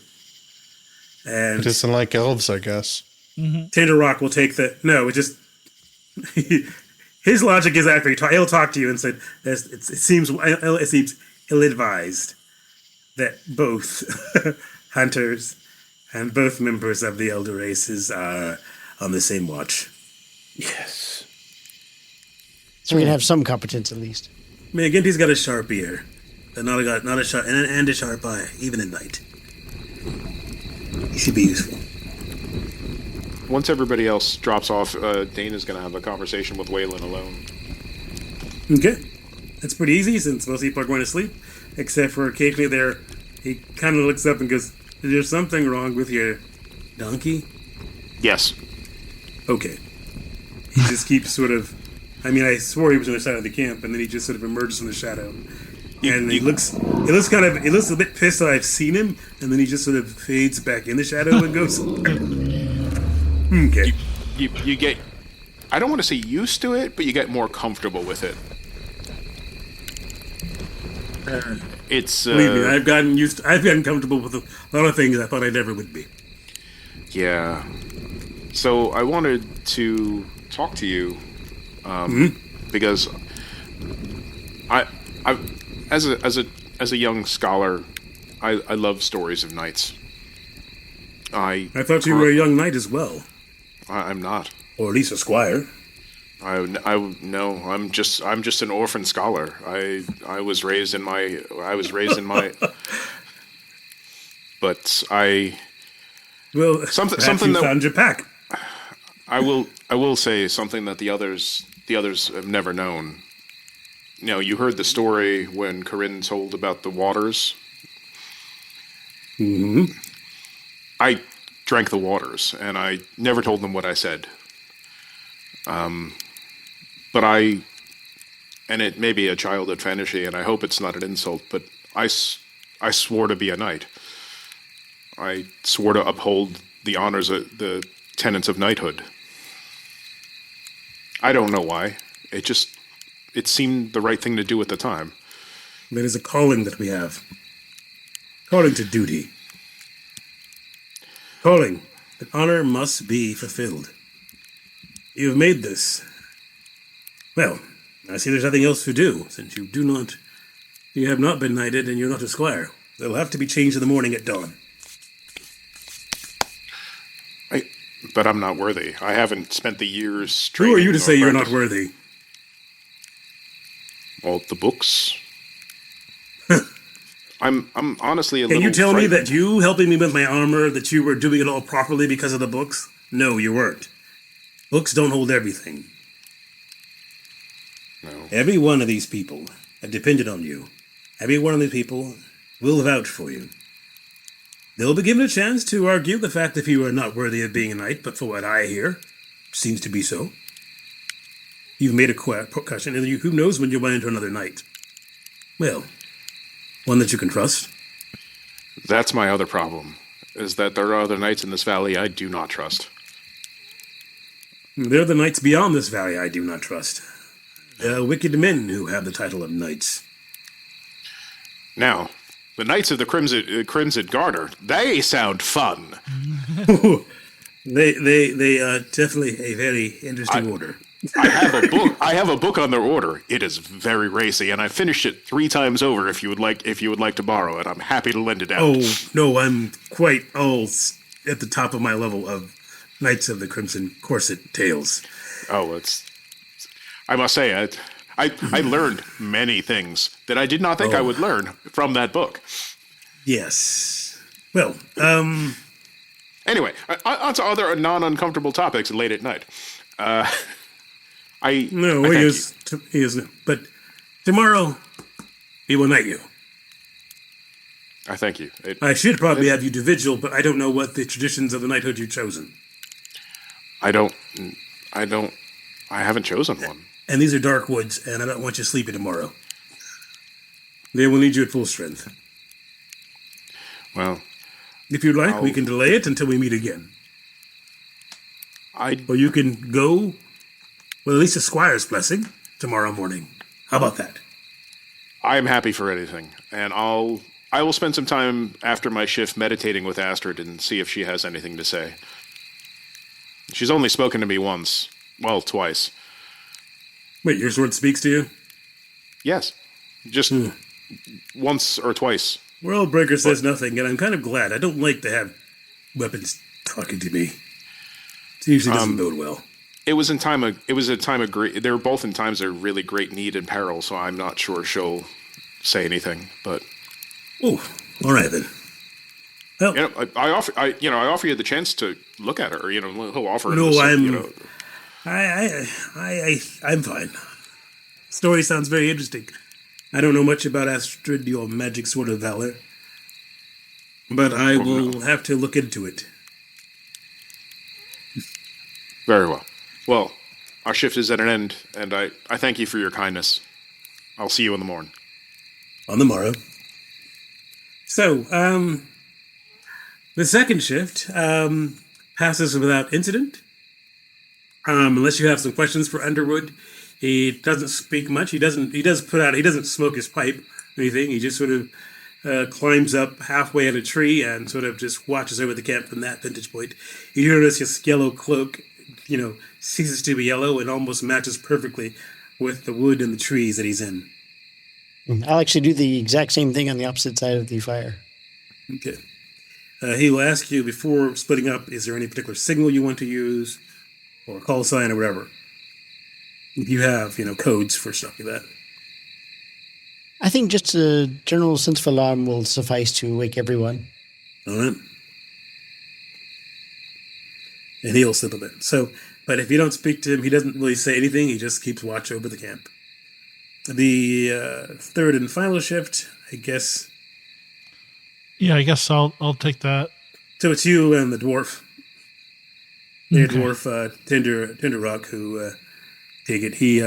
And it isn't like elves, I guess. Tinder Rock will take his logic is after he'll talk to you and say it seems ill-advised that both hunters and both members of the elder races are on the same watch. Yes. So we can have some competence at least. McGinty's got a sharp ear, but not a sharp and a sharp eye, even at night. He should be useful. Once everybody else drops off, Dana's going to have a conversation with Waylon alone. Okay. That's pretty easy since most people are going to sleep, except for occasionally he kind of looks up and goes, "Is there something wrong with your donkey?" Yes. Okay. He just keeps sort of, I swore he was on the side of the camp, and then he just sort of emerges from the shadow. And he looks a bit pissed that I've seen him, and then he just sort of fades back in the shadow and goes, okay. You get, I don't want to say used to it, but you get more comfortable with it. It's believe me, I've gotten comfortable with a lot of things I thought I never would be. Yeah. So I wanted to talk to you because I as a young scholar, I love stories of knights. I thought you were a young knight as well. I'm not, or at least a squire. No, I'm just an orphan scholar. I was raised in my but something that found your pack. I will say something that the others have never known. You heard the story when Corinne told about the waters. Mm-hmm. I drank the waters, and I never told them what I said. But and it may be a childhood fantasy, and I hope it's not an insult, but I swore to be a knight. I swore to uphold the honors of the tenets of knighthood. I don't know why. It seemed the right thing to do at the time. That is a calling that we have. Calling to duty. Calling that honor must be fulfilled. You have made this. Well, I see there's nothing else to do, since you have not been knighted and you're not a squire. They'll have to be changed in the morning at dawn. But I'm not worthy. I haven't spent the years Who training. are you to say you're not worthy? Well, the books. I'm honestly a little. Can you tell me frightened. that you helping me with my armor, that you were doing it all properly because of the books? No, you weren't. Books don't hold everything. No. Every one of these people have depended on you. Every one of these people will vouch for you. They'll be given a chance to argue the fact that you are not worthy of being a knight, but for what I hear, seems to be so. You've made a question, and who knows when you'll run into another knight? Well, one that you can trust. That's my other problem, is that there are other knights in this valley I do not trust. There are the knights beyond this valley I do not trust. The wicked men who have the title of knights. Now, the Knights of the Crimson Garter, they sound fun. They definitely a very interesting order. I have a book on their order. It is very racy, and I finished it 3 times over. If you would like to borrow it, I'm happy to lend it out. Oh no, I'm quite at the top of my level of Knights of the Crimson Corset tales. Oh, I must say, I learned many things that I did not think I would learn from that book. Yes. Well, anyway, on to other non-uncomfortable topics late at night. But tomorrow he will knight you. I thank you. I should probably have you do vigil, but I don't know what the traditions of the knighthood you've chosen. I haven't chosen one. And these are dark woods, and I don't want you sleeping tomorrow. They will need you at full strength. Well, if you'd like, we can delay it until we meet again. Or you can go, with at least a squire's blessing, tomorrow morning. How about that? I am happy for anything, and I will spend some time after my shift meditating with Astrid and see if she has anything to say. She's only spoken to me once. Well, twice. Wait, your sword speaks to you? Yes. Just once or twice. Worldbreaker says nothing, and I'm kind of glad. I don't like to have weapons talking to me. It usually doesn't bode well. It was a time of they were both in times of really great need and peril, so I'm not sure she'll say anything, but oh, all right then. Well, I offer you the chance to look at her. He'll offer. No, I'm fine. Story sounds very interesting. I don't know much about Astrid, your magic sword of valor, but I will have to look into it. Very well. Well, our shift is at an end, and I thank you for your kindness. I'll see you in the morning. On the morrow. So, the second shift passes without incident. Unless you have some questions for Underwood. He doesn't speak much. He doesn't smoke his pipe or anything. He just sort of climbs up halfway at a tree and sort of just watches over the camp from that vantage point. You notice his yellow cloak, ceases to be yellow and almost matches perfectly with the wood and the trees that he's in. I'll actually do the exact same thing on the opposite side of the fire. Okay. He will ask you before splitting up, is there any particular signal you want to use or call sign or whatever? If you have, codes for stuff like that. I think just a general sense of alarm will suffice to wake everyone. All right. And he'll slip a bit. So, but if you don't speak to him, he doesn't really say anything. He just keeps watch over the camp. The third and final shift, I guess. Yeah, I guess I'll take that. So it's you and the dwarf. The dwarf, Tinder Rock, who take it. He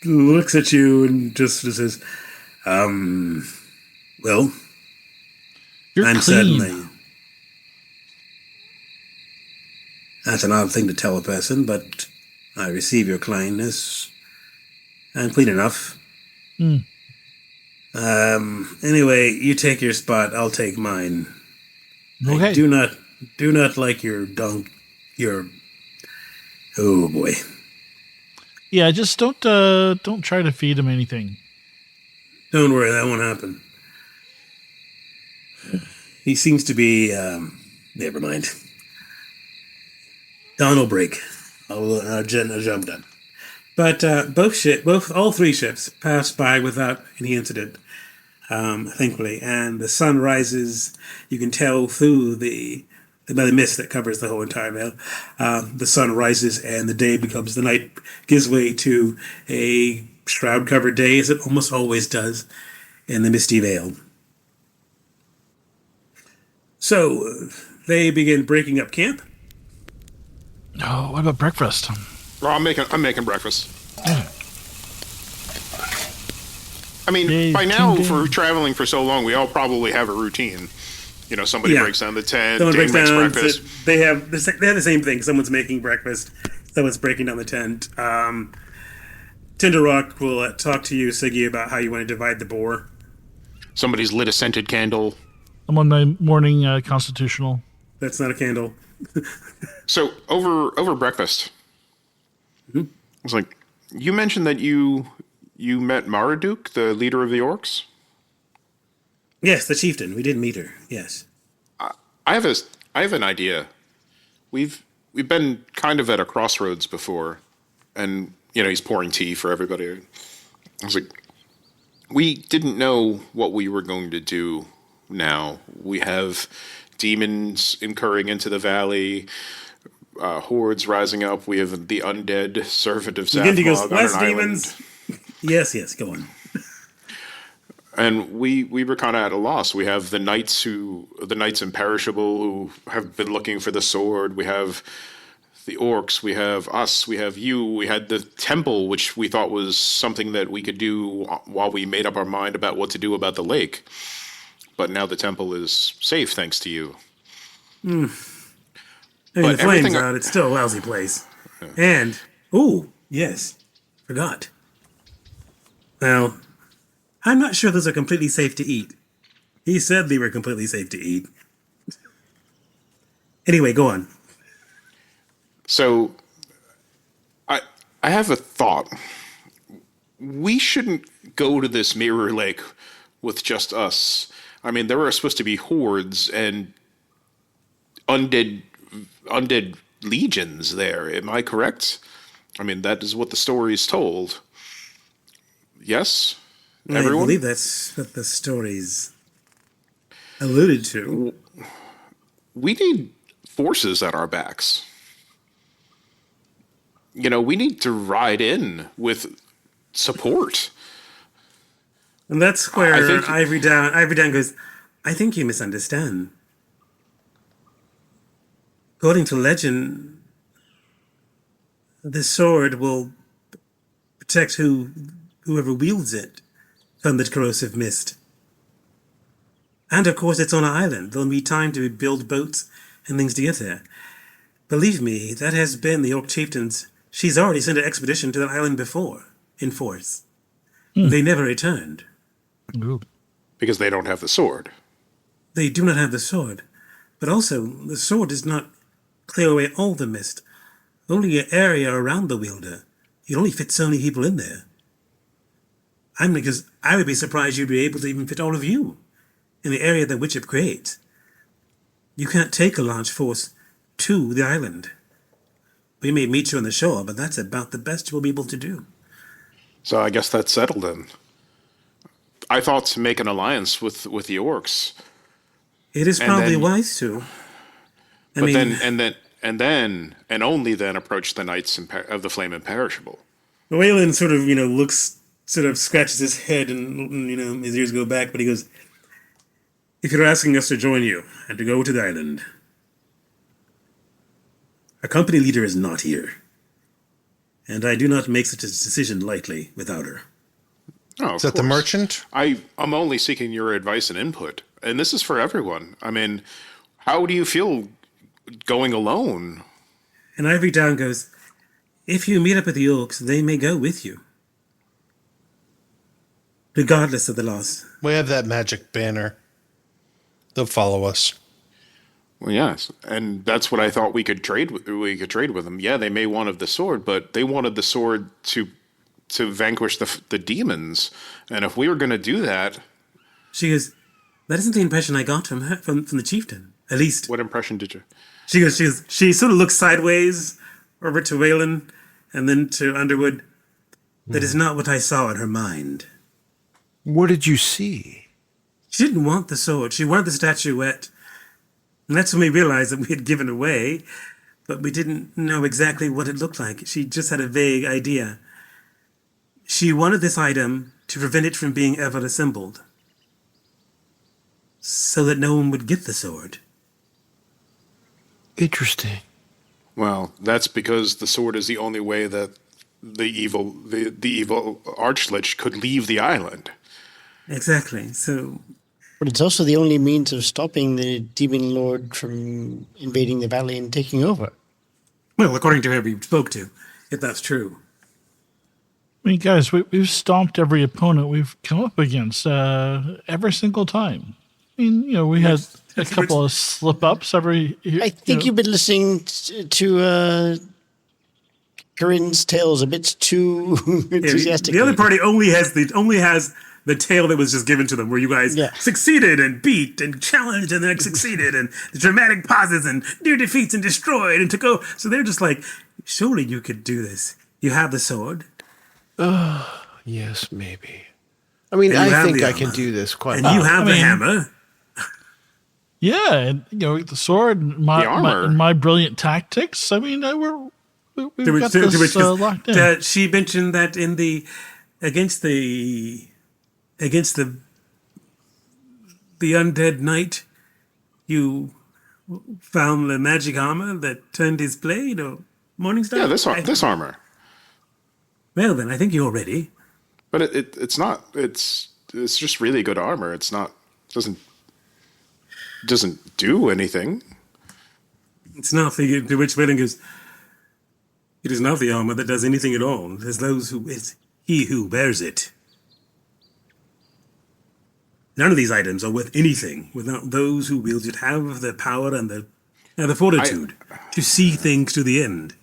looks at you and just says, well, You're I'm clean. certainly... That's an odd thing to tell a person, but I receive your kindness. I'm clean enough. Anyway, you take your spot, I'll take mine. Okay. I do not like your oh boy. Yeah, just don't try to feed him anything. Don't worry, that won't happen. He seems to be never mind. Dawn will break. I'll jump done. But all three ships passed by without any incident, thankfully. And the sun rises. You can tell through by the mist that covers the whole entire Vale. The sun rises and the day becomes the night, gives way to a shroud-covered day, as it almost always does in the Misty Vale. So they begin breaking up camp. Oh, what about breakfast? Well, I'm making breakfast. I mean, by now, for traveling for so long, we all probably have a routine. You know, somebody breaks down the tent, Someone Dane breaks makes down. breakfast. They have the same thing. Someone's making breakfast. Someone's breaking down the tent. Tinder Rock will talk to you, Siggy, about how you want to divide the boar. Somebody's lit a scented candle. I'm on my morning constitutional. That's not a candle. So over breakfast, I was like, you mentioned that you met Maraduke, the leader of the orcs. Yes, the chieftain. We did meet her. Yes. I have an idea. We've been kind of at a crossroads before, and he's pouring tea for everybody. I was like, we didn't know what we were going to do. Now we have demons incurring into the valley, hordes rising up. We have the undead servant of Zaphog on an demons. island. Yes, go on. And we were kind of at a loss. We have the knights imperishable who have been looking for the sword. We have the orcs. We have us. We have you. We had the temple, which we thought was something that we could do while we made up our mind about what to do about the lake. But now the temple is safe thanks to you. I mean, the flames out. It's still a lousy place. Yeah. And yes, forgot. Now, I'm not sure those are completely safe to eat. He said they were completely safe to eat. Anyway, go on. So, I have a thought. We shouldn't go to this mirror lake with just us. I mean, there are supposed to be hordes and undead legions there. Am I correct? I mean, that is what the story is told. Yes? Everyone? I believe that's what the story's alluded to. We need forces at our backs. We need to ride in with support. And that's where Ivory Down goes, I think you misunderstand. According to legend, the sword will protect whoever wields it from the corrosive mist. And of course, it's on an island. There'll be time to build boats and things to get there. Believe me, that has been the Orc Chieftain's. She's already sent an expedition to that island before, in force. They never returned. Ooh. Because they don't have the sword. They do not have the sword. But also, the sword does not clear away all the mist. Only an area around the wielder. You only fit so many people in there. Because I would be surprised you'd be able to even fit all of you in the area that Witch creates. You can't take a large force to the island. We may meet you on the shore, but that's about the best we'll be able to do. So I guess that's settled then. I thought to make an alliance with the orcs. It is probably wise to. And only then approach the Knights of the Flame Imperishable. Waylon sort of, looks, sort of scratches his head and, his ears go back, but he goes, if you're asking us to join you and to go to the island, our company leader is not here. and I do not make such a decision lightly without her. Oh, Is that the merchant? I'm only seeking your advice and input, and this is for everyone. I mean, how do you feel going alone? And Ivory Down goes, if you meet up with the orcs, they may go with you. Regardless of the loss. We have that magic banner. They'll follow us. Well, yes, and that's what I thought we could trade with. We could trade with them. Yeah, they may wanted the sword, but they wanted the sword to vanquish the demons. And if we were going to do that, she goes, that isn't the impression I got from her, from the chieftain. At least, what impression did you? She sort of looks sideways over to Waylon and then to Underwood. That is not what I saw in her mind. What did you see? She didn't want the sword. She wanted the statuette. And that's when we realized that we had given away, but we didn't know exactly what it looked like. She just had a vague idea. She wanted this item to prevent it from being ever assembled, so that no one would get the sword. Interesting. Well, that's because the sword is the only way that the evil Archlich could leave the island. Exactly. So, but it's also the only means of stopping the demon lord from invading the valley and taking over. Well, according to whoever you spoke to, if that's true. I mean, guys, we've stomped every opponent we've come up against every single time. I mean, we had a couple of slip-ups every... I think you've been listening to Corinne's tales a bit too enthusiastically. The other party only has the tale that was just given to them, where you guys succeeded and beat and challenged and then succeeded and the dramatic pauses and near defeats and destroyed and took over. So they're just like, surely you could do this. You have the sword. Yes, maybe. I mean, I think I can do this quite well. And you have the hammer. Yeah, and the sword, and my brilliant tactics. I mean, we've got this locked in. She mentioned that in against the undead knight, you found the magic armor that turned his blade, or Morningstar. Yeah, this armor. Well, then I think you're ready. But it's not. It's just really good armor. It's not. Doesn't do anything. It's not the, to which Wayland goes, it is not the armor that does anything at all. It's he who bears it. None of these items are worth anything without those who wield it have the power and the fortitude to see things to the end.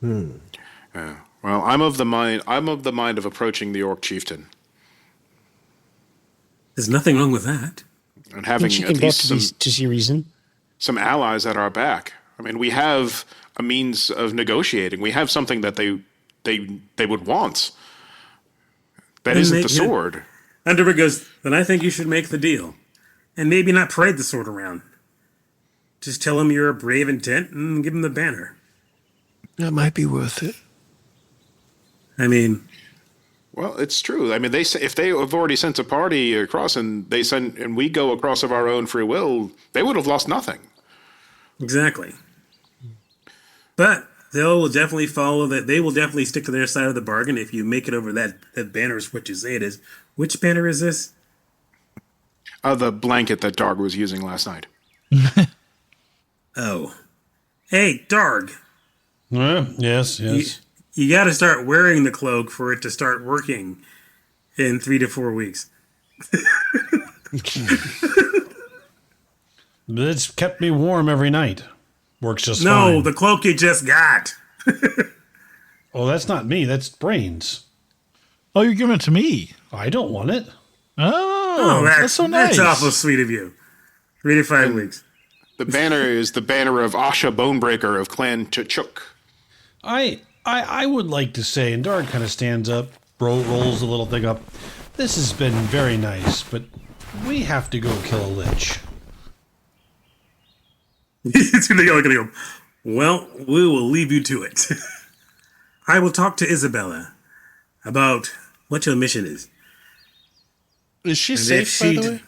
Well, I'm of the mind of approaching the Orc chieftain. There's nothing wrong with that. And having she at can least to see reason. Some allies at our back. I mean, we have a means of negotiating. We have something that they would want. That isn't the sword. Underwood goes, then I think you should make the deal. And maybe not parade the sword around. Just tell him you're a brave intent and give him the banner. That might be worth it. I mean... Well, it's true. I mean, if they have already sent a party across and we go across of our own free will, they would have lost nothing. Exactly. But they'll definitely follow that. They will definitely stick to their side of the bargain if you make it over that banner is what you say it is. Which banner is this? The blanket that Darg was using last night. Oh. Hey, Darg. Yes. You got to start wearing the cloak for it to start working in 3 to 4 weeks. It's kept me warm every night. Works just fine. No, the cloak you just got. Oh, that's not me. That's Brains. Oh, you're giving it to me. I don't want it. Oh, that's so nice. That's awful sweet of you. 3 to 5 weeks. The banner is the banner of Asha Bonebreaker of Clan Chuk. I would like to say, and Dark kind of stands up, rolls the little thing up. This has been very nice, but we have to go kill a lich. He's going to go, well, we will leave you to it. I will talk to Isabella about what your mission is. Is she safe, by the way?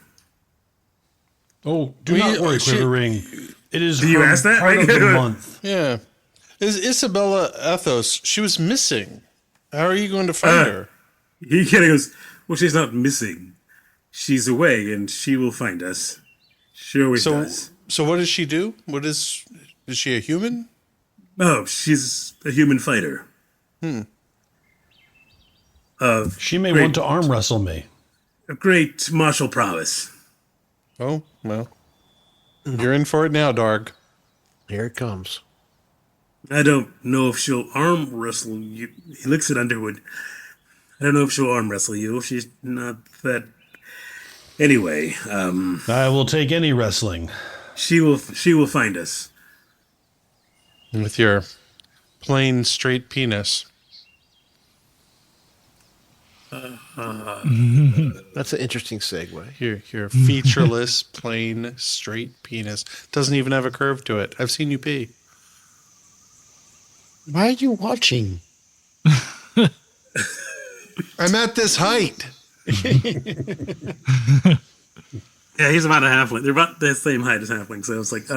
Oh, do not worry, Quiver Ring. It is Do you ask that? part of the month. Yeah. Is Isabella Ethos? She was missing. How are you going to find her? He kind of goes, well, she's not missing. She's away, and she will find us. She always does. So what does she do? Is she a human? Oh, she's a human fighter. She may want to arm wrestle me. A great martial prowess. Oh, well. You're in for it now, Darg. Here it comes. I don't know if she'll arm wrestle you. He looks at Underwood. I don't know if she'll arm wrestle you. She's not that. Anyway, I will take any wrestling. She will find us. With your plain, straight penis. That's an interesting segue. Your featureless, plain, straight penis. Doesn't even have a curve to it. I've seen you pee. Why are you watching? I'm at this height. Yeah, he's about a halfling. They're about the same height as halfling. So it's like,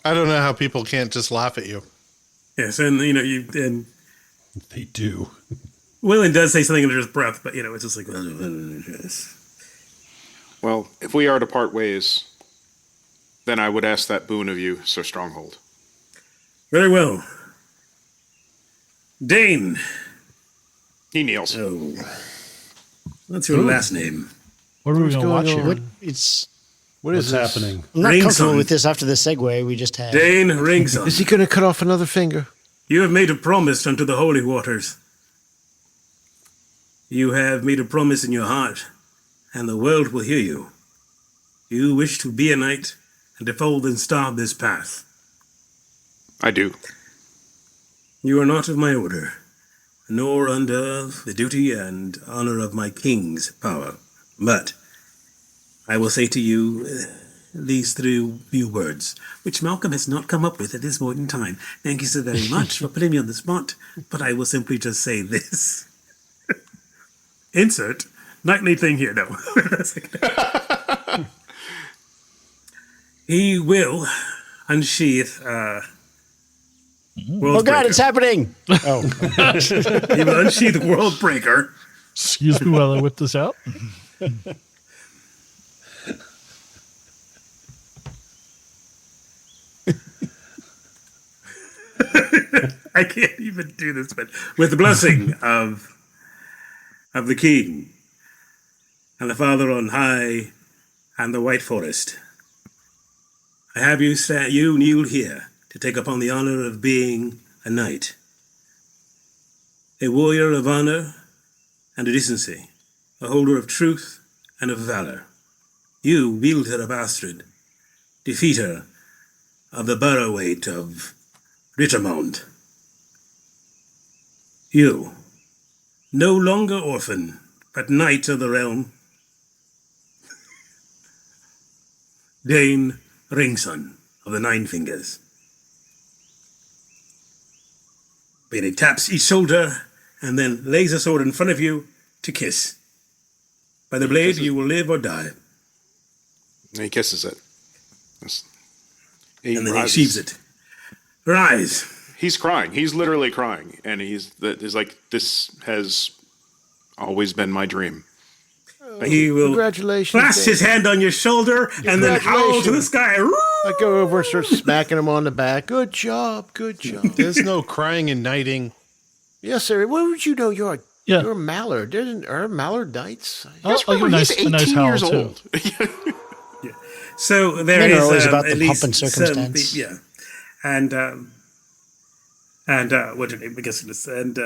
I don't know how people can't just laugh at you. Yes, and and they do. Willen does say something under his breath, but it's just like, Well, if we are to part ways, then I would ask that boon of you, Sir Stronghold. Very well. Dane. He kneels. Oh. What's your last name? What are we going to watch here? What's happening? I'm not Ringson. comfortable with this after the segue we just had. Dane Ringson. Is he going to cut off another finger? You have made a promise unto the holy waters. You have made a promise in your heart, and the world will hear you. You wish to be a knight and to fold and start this path. I do. You are not of my order, nor under the duty and honor of my king's power. But I will say to you these few words, which Malcolm has not come up with at this point in time. Thank you so very much for putting me on the spot, but I will simply just say this. Insert knightly thing here, no. He will unsheath Oh God, it's happening! Oh. He will unsheath Worldbreaker. Excuse me while I whip this out. I can't even do this, but with the blessing of the king and the Father on high and the White Forest, I have you kneel here to take upon the honor of being a knight, a warrior of honor and of decency, a holder of truth and of valor. You, wielder of Astrid, defeater of the Burrowweight of Rittermond. You, no longer orphan, but knight of the realm, Dane Ringson of the Nine Fingers. He taps each shoulder and then lays a sword in front of you to kiss. By the blade, you will live or die. He kisses it. And then he sheaves it. Rise. He's crying. He's literally crying. And he's like, this has always been my dream. He will Congratulations, clasp his hand on your shoulder and then howl to the sky. I go over and start smacking him on the back. Good job, good job. There's no crying and knighting. Yes, sir. What would you know? You're a mallard. Are mallard knights? I'll give a nice howl too. So there Men is are always about at the least pomp and circumstance. and what's her name? I guess it is. And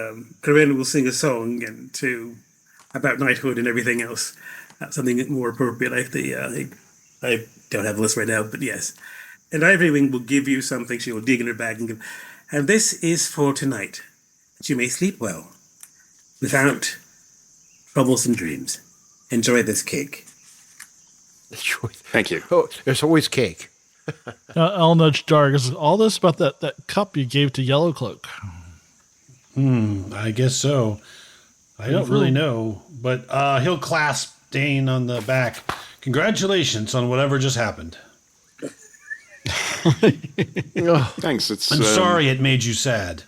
Corinne will sing a song about knighthood and everything else. Something more appropriate. I don't have a list right now, but yes. And Ivory will give you something. She will dig in her bag and give. And this is for tonight, that you may sleep well, without troublesome dreams. Enjoy this cake. Thank you. Oh, there's always cake. I'll nudge Darg. Is all this about that cup you gave to Yellowcloak? I guess so. I don't really know, but he'll clasp Dane on the back. Congratulations on whatever just happened. Thanks. It's. I'm sorry it made you sad.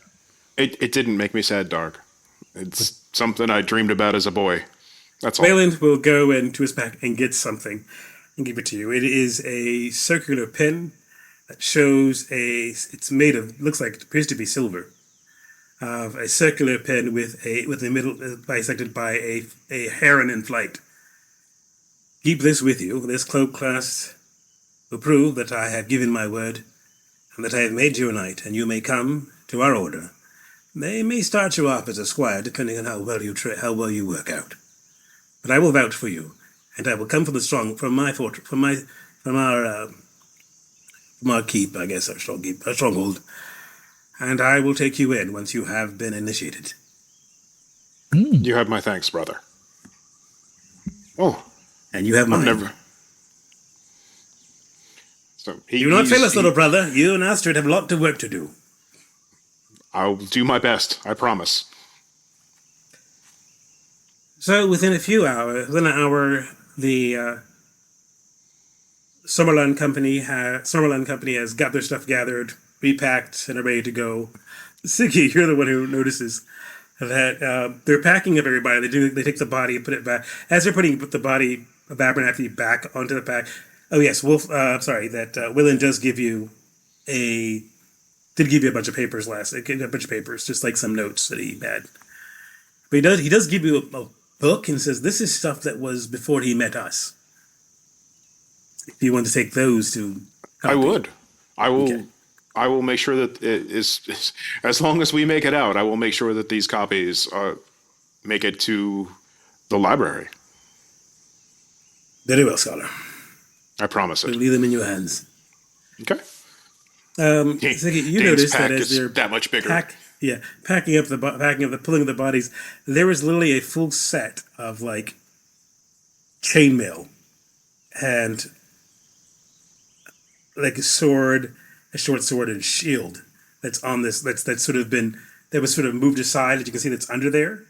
It didn't make me sad, Dark. It's something I dreamed about as a boy. That's all. Wayland will go into his pack and get something and give it to you. It is a circular pen that shows it's made of, looks like it appears to be silver. A circular pen with the middle bisected by a heron in flight. Keep this with you. This cloak clasp will prove that I have given my word and that I have made you a knight, and you may come to our order. They may start you off as a squire, depending on how well you work out. But I will vouch for you, and I will come from our keep, I guess, our stronghold, and I will take you in once you have been initiated. You have my thanks, brother. Oh, and you have mine. So do not fail us, little brother. You and Astrid have a lot of work to do. I'll do my best. I promise. So within an hour, the Summerland Company has got their stuff gathered, repacked, and are ready to go. Siggy, you're the one who notices that they're packing up everybody. They take the body and put it back. As they're putting the body of Abernathy back onto the pack. Oh yes, Wolf. Willen does give you a bunch of papers just like some notes that he had. But he does give you a book and says this is stuff that was before he met us. If you want to take those to copy. I would. I will. Okay. I will make sure that as long as we make it out, I will make sure that these copies make it to the library. Very well, scholar. I promise it. We'll leave them in your hands. Okay. You notice that as they're that much bigger. Pulling the bodies, there was literally a full set of like chainmail and like a sword, a short sword, and shield that's on this. That was sort of moved aside. As you can see, that's under there.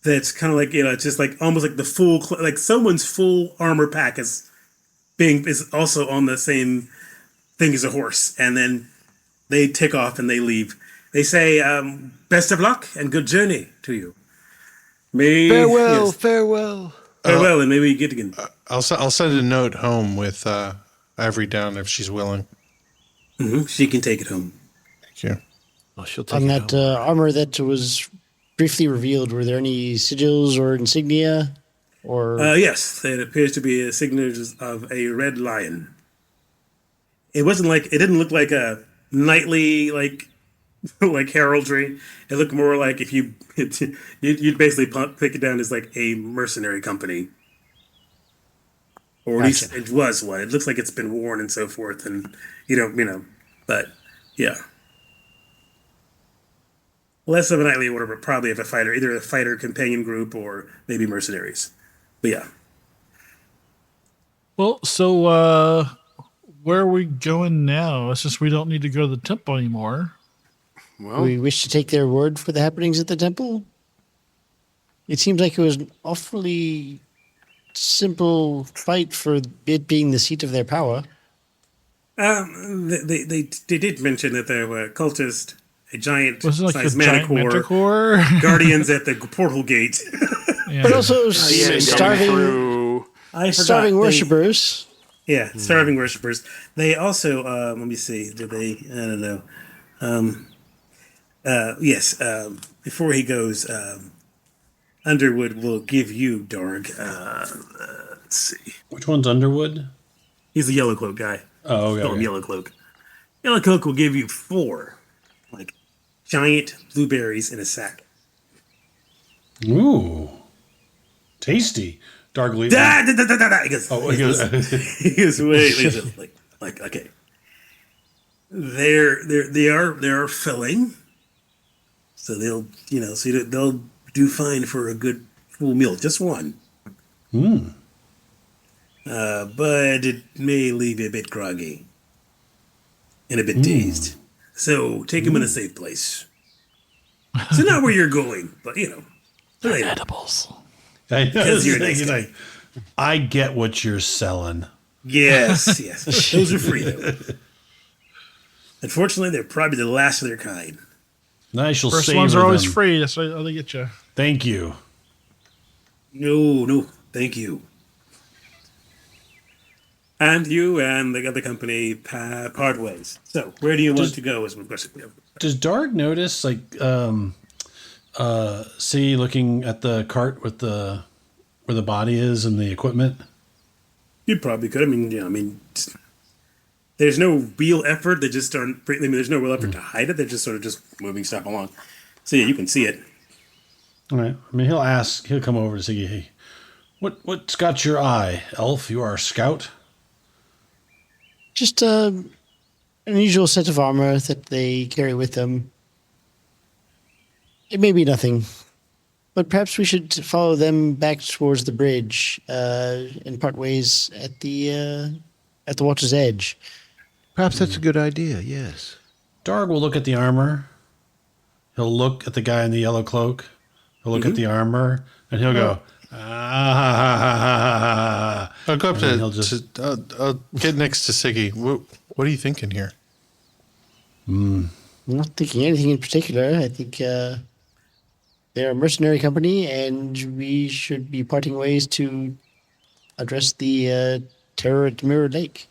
That's kind of like it's just like almost like the full like someone's full armor pack is also on the same thing as a horse, and then they take off and they leave. They say, "Best of luck and good journey to you." Farewell. And maybe we get again. I'll send a note home with Ivory down if she's willing. Mm-hmm. She can take it home. Thank you. Oh, she'll take On it that home. armor that was briefly revealed, were there any sigils or insignia? Or yes, it appears to be a signature of a red lion. It didn't look like a knightly like heraldry. It looked more like if you'd basically pick it down as like a mercenary company. Or at least it was one. It looks like it's been worn and so forth, and but yeah. Less of a knightly order, but probably of a fighter, either a fighter companion group or maybe mercenaries. But yeah. Well, so where are we going now? Since we don't need to go to the temple anymore. Well, we wish to take their word for the happenings at the temple. It seems like it was an awfully simple fight for it being the seat of their power. They did mention that there were cultists, a giant sized manticore, guardians at the portal gate, but also starving worshippers. Starving worshippers. They also let me see. Did they? I don't know. Yes. Before he goes, Underwood will give you Dorg. Let's see. Which one's Underwood? He's the yellow cloak guy. Oh, okay. Yellow cloak. Yellow cloak will give you 4, like giant blueberries in a sack. Ooh, tasty. Dark leaf. He goes, wait, like okay. They are filling, so they'll do fine for a good full meal, just one. But it may leave you a bit groggy and a bit dazed. So take him in a safe place. So not where you're going, but edibles. I know. Because you're nice guy. I get what you're selling. Yes, yes. Those are free, though. Unfortunately, they're probably the last of their kind. I shall First savor ones are always them. free. That's how they get you. Thank you. No, thank you. And you and the other company part ways. So, where do you want to go? Is my question. Does Darg notice, like, see, looking at the cart with where the body is and the equipment? You probably could. There's no real effort. They just aren't. There's no real effort to hide it. They're just sort of just moving stuff along. So yeah, you can see it. All right. I mean, he'll come over to see, hey, what's got your eye, elf? You are a scout? Just an unusual set of armor that they carry with them. It may be nothing, but perhaps we should follow them back towards the bridge and part ways at the water's edge. Perhaps that's a good idea, yes. Darg will look at the armor. He'll look at the guy in the yellow cloak. He'll look at the armor, and he'll go, ah. I'll go up And I'll get next to Siggy. What are you thinking here? I'm not thinking anything in particular. I think they're a mercenary company, and we should be parting ways to address the terror at Mirror Lake.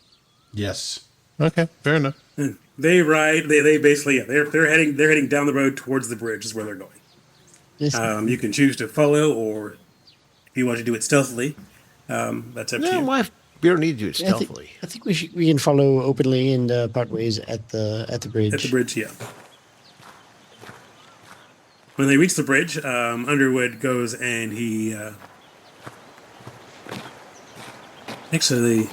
Yes. Okay, fair enough. They ride. They basically they're heading down the road towards the bridge. Is where they're going. Yes. You can choose to follow, or if you want to do it stealthily, that's up to you. We don't need to do it stealthily. I think we can follow openly and part ways at the bridge. At the bridge, yeah. When they reach the bridge, Underwood goes and he actually,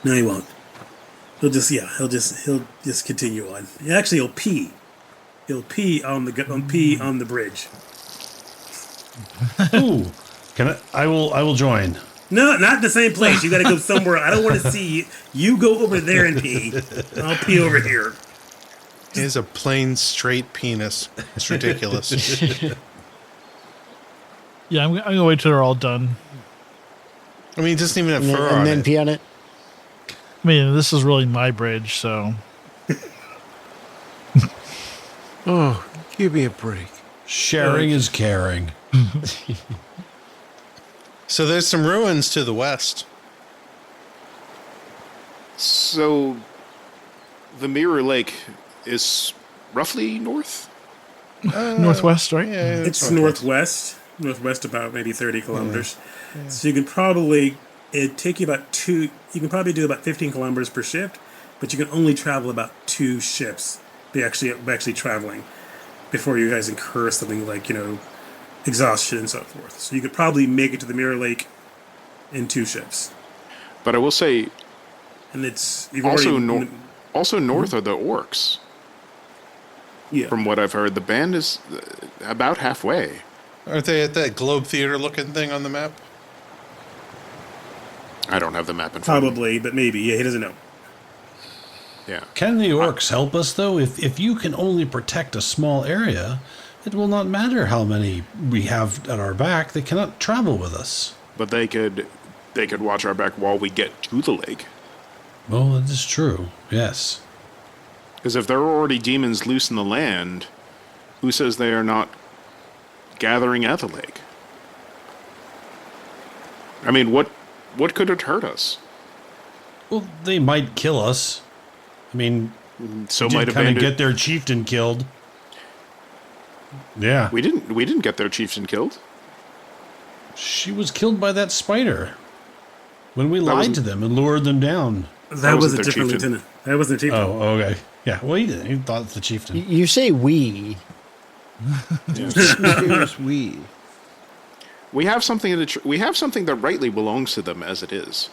no, he won't. He'll just continue on. Actually, he'll pee. He'll pee on the bridge. Ooh, I will join. No, not the same place. You got to go somewhere. I don't want to see you. You go over there and pee. I'll pee over here. He has a plain, straight penis. It's ridiculous. Yeah, I'm gonna wait till they're all done. I mean, he doesn't even have And fur then, on and then it. pee on it. I mean, this is really my bridge, so Oh, give me a break. Sharing is caring. So there's some ruins to the west. So, the Mirror Lake is roughly north? northwest, right? Yeah, It's northwest about maybe 30 kilometers. So you can probably, it'd take you you can probably do about 15 kilometers per shift, but you can only travel about 2 ships actually traveling before you guys incur something like, exhaustion and so forth. So you could probably make it to the Mirror Lake in 2 ships. But I will say, And it's also north are the orcs. Yeah. From what I've heard, the band is about halfway. Aren't they at that Globe Theater looking thing on the map? I don't have the map in front of me. Probably, but maybe. Yeah, he doesn't know. Yeah. Can the orcs help us, though? If you can only protect a small area, it will not matter how many we have at our back. They cannot travel with us. But they could watch our back while we get to the lake. Well, that is true. Yes. Because if there are already demons loose in the land, who says they are not gathering at the lake? I mean, what could it hurt us? Well, they might kill us. I mean, So we might did have kind of get their chieftain killed. Yeah. We didn't get their chieftain killed. She was killed by that spider when we lied wasn't- to them and lured them down. That was a wasn't their different chieftain. lieutenant. That was their chieftain. Oh, okay. Yeah, well, he didn't. He thought it's the chieftain. You say we. Mysterious we. We have something that rightly belongs to them as it is.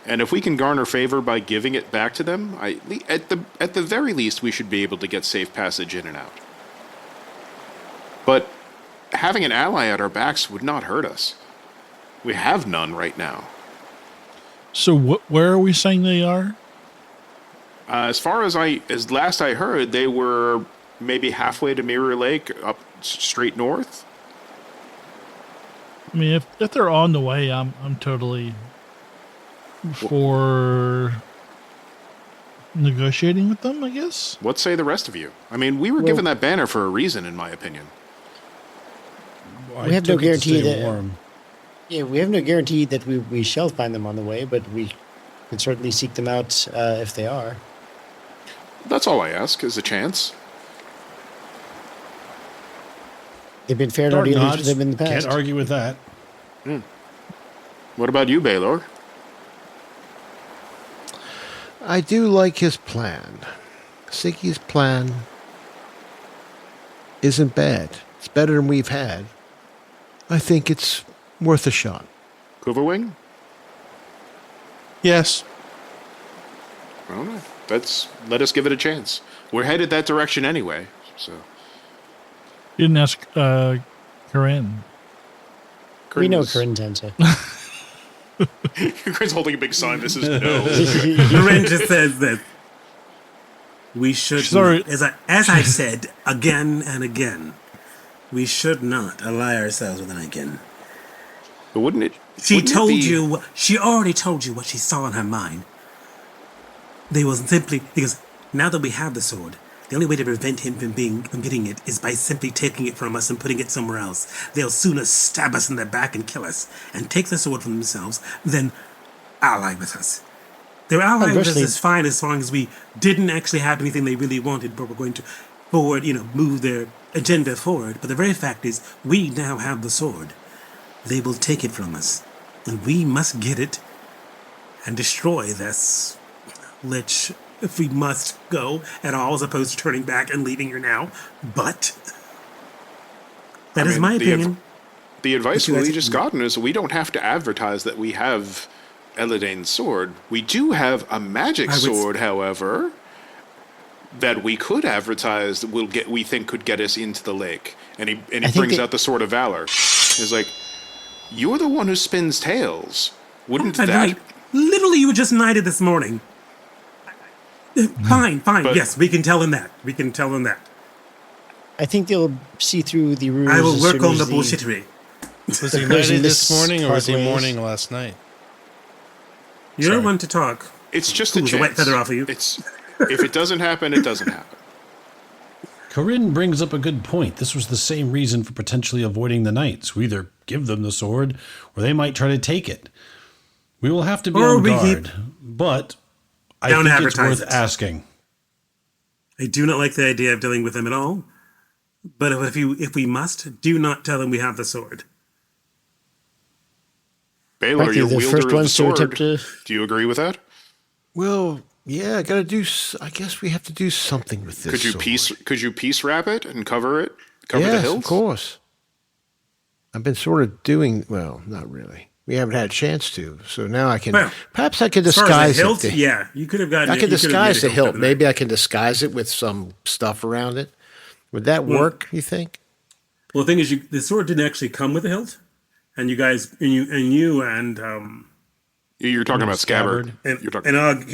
And if we can garner favor by giving it back to them, at the very least, we should be able to get safe passage in and out. But having an ally at our backs would not hurt us. We have none right now. So where are we saying they are? As last I heard, they were maybe halfway to Mirror Lake, up straight north. I mean, if they're on the way, I'm totally for negotiating with them, I guess. What say the rest of you? I mean, we were given that banner for a reason, in my opinion. We have no guarantee that. Yeah, we have no guarantee that we shall find them on the way, but we can certainly seek them out if they are. That's all I ask, is a chance. They've been fair to dealings with them in the past. Can't argue with that. What about you, Baylor? I do like his plan. Siggy's plan isn't bad. It's better than we've had. I think it's worth a shot. Quiverwing? Yes. I don't know. Let us give it a chance. We're headed that direction anyway, so. You didn't ask Corinne. We know Corinne Tensa. Corinne's holding a big sign. This is no. Corinne just says that we should, as I've said again and again, we should not ally ourselves with an Anakin. But wouldn't it? She already told you what she saw in her mind. They was simply because now that we have the sword, the only way to prevent him from getting it is by simply taking it from us and putting it somewhere else. They'll sooner stab us in the back and kill us and take the sword from themselves than ally with us. They're allied with us as fine as long as we didn't actually have anything they really wanted, but we're going to move their agenda forward. But the very fact is, we now have the sword. They will take it from us, and we must get it and destroy this lich if we must go at all, as opposed to turning back and leaving here now. But that is my opinion. The advice we just gotten is we don't have to advertise that we have Eladane's sword. We do have a magic sword, however, that we could advertise that we think could get us into the lake. And he brings out the Sword of Valor. He's like, "You're the one who spins tales. Wouldn't that?" Right. Literally, you were just knighted this morning. Fine. But, yes, we can tell him that. I think they'll see through the rumors. I will work on the bullshittery. Was he knighted this morning or was he morning last night? You're one to talk. It's just a chance. A wet feather off of you. If it doesn't happen, it doesn't happen. Corinne brings up a good point. This was the same reason for potentially avoiding the knights. We either give them the sword, or they might try to take it. We will have to be on guard, but I think it's worth asking. I do not like the idea of dealing with them at all, but if we must, do not tell them we have the sword. Baylor, you're wielder of the sword. Do you agree with that? Well, yeah, I guess we have to do something with this. Could you piece wrap it and cover it? Cover the hilt? Of course. I've been sort of doing, well, not really. We haven't had a chance to, so now I can. Well, perhaps I can disguise the hilt, it. Yeah, you could have gotten. I can disguise the hilt. Maybe I can disguise it with some stuff around it. Would that work? You think? Well, the thing is, the sword didn't actually come with the hilt, and you guys, You're talking about scabbard.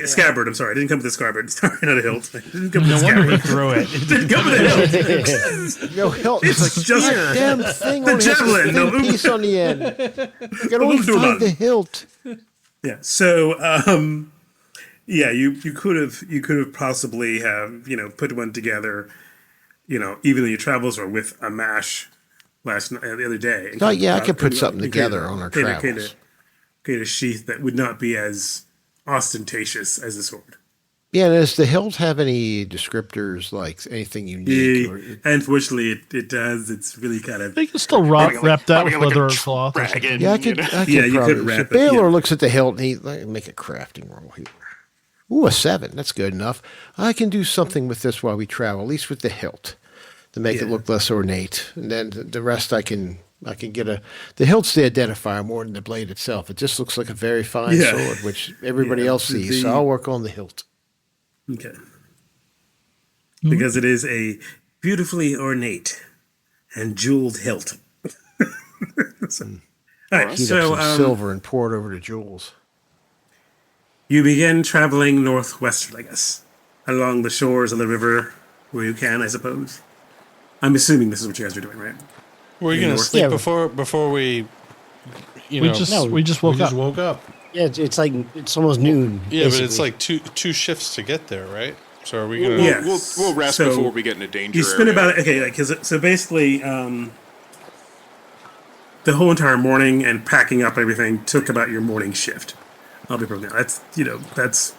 Scabbard. I'm sorry, it didn't come with a scabbard. Sorry, not a hilt. It didn't come with wonder he threw it. It didn't come with a hilt. No hilt. It's like just damn thing. The javelin. No piece on the end. You can only find the hilt. Yeah. So, you could have possibly have put one together. Even though your travels were with a mash the other day. I could put something together on our travels. Create a sheath that would not be as ostentatious as a sword. Yeah, does the hilt have any descriptors, like anything unique? Unfortunately, it does. It's really kind of... They can still wrap that with leather or cloth. Yeah, I could probably. Wrap it. Baylor looks at the hilt and he make a crafting roll here. Ooh, a 7. That's good enough. I can do something with this while we travel, at least with the hilt, to make it look less ornate. And then the rest I can get the hilt's the identifier more than the blade itself. It just looks like a very fine sword, which everybody else sees. So I'll work on the hilt. Okay. Because it is a beautifully ornate and jeweled hilt. All right, heat up some silver and pour it over the jewels. You begin traveling northwestward, I guess, along the shores of the river where you can, I suppose. I'm assuming this is what you guys are doing, right? Were you going to sleep before we, We just woke up. Yeah, Yeah, it's like it's almost noon. Yeah, basically. but it's like two shifts to get there, right? So are we gonna? Yeah. We'll rest So, before we get into danger. You spend area. about so basically, the whole entire morning and packing up everything took about your morning shift. I'll be perfectly honest. That's.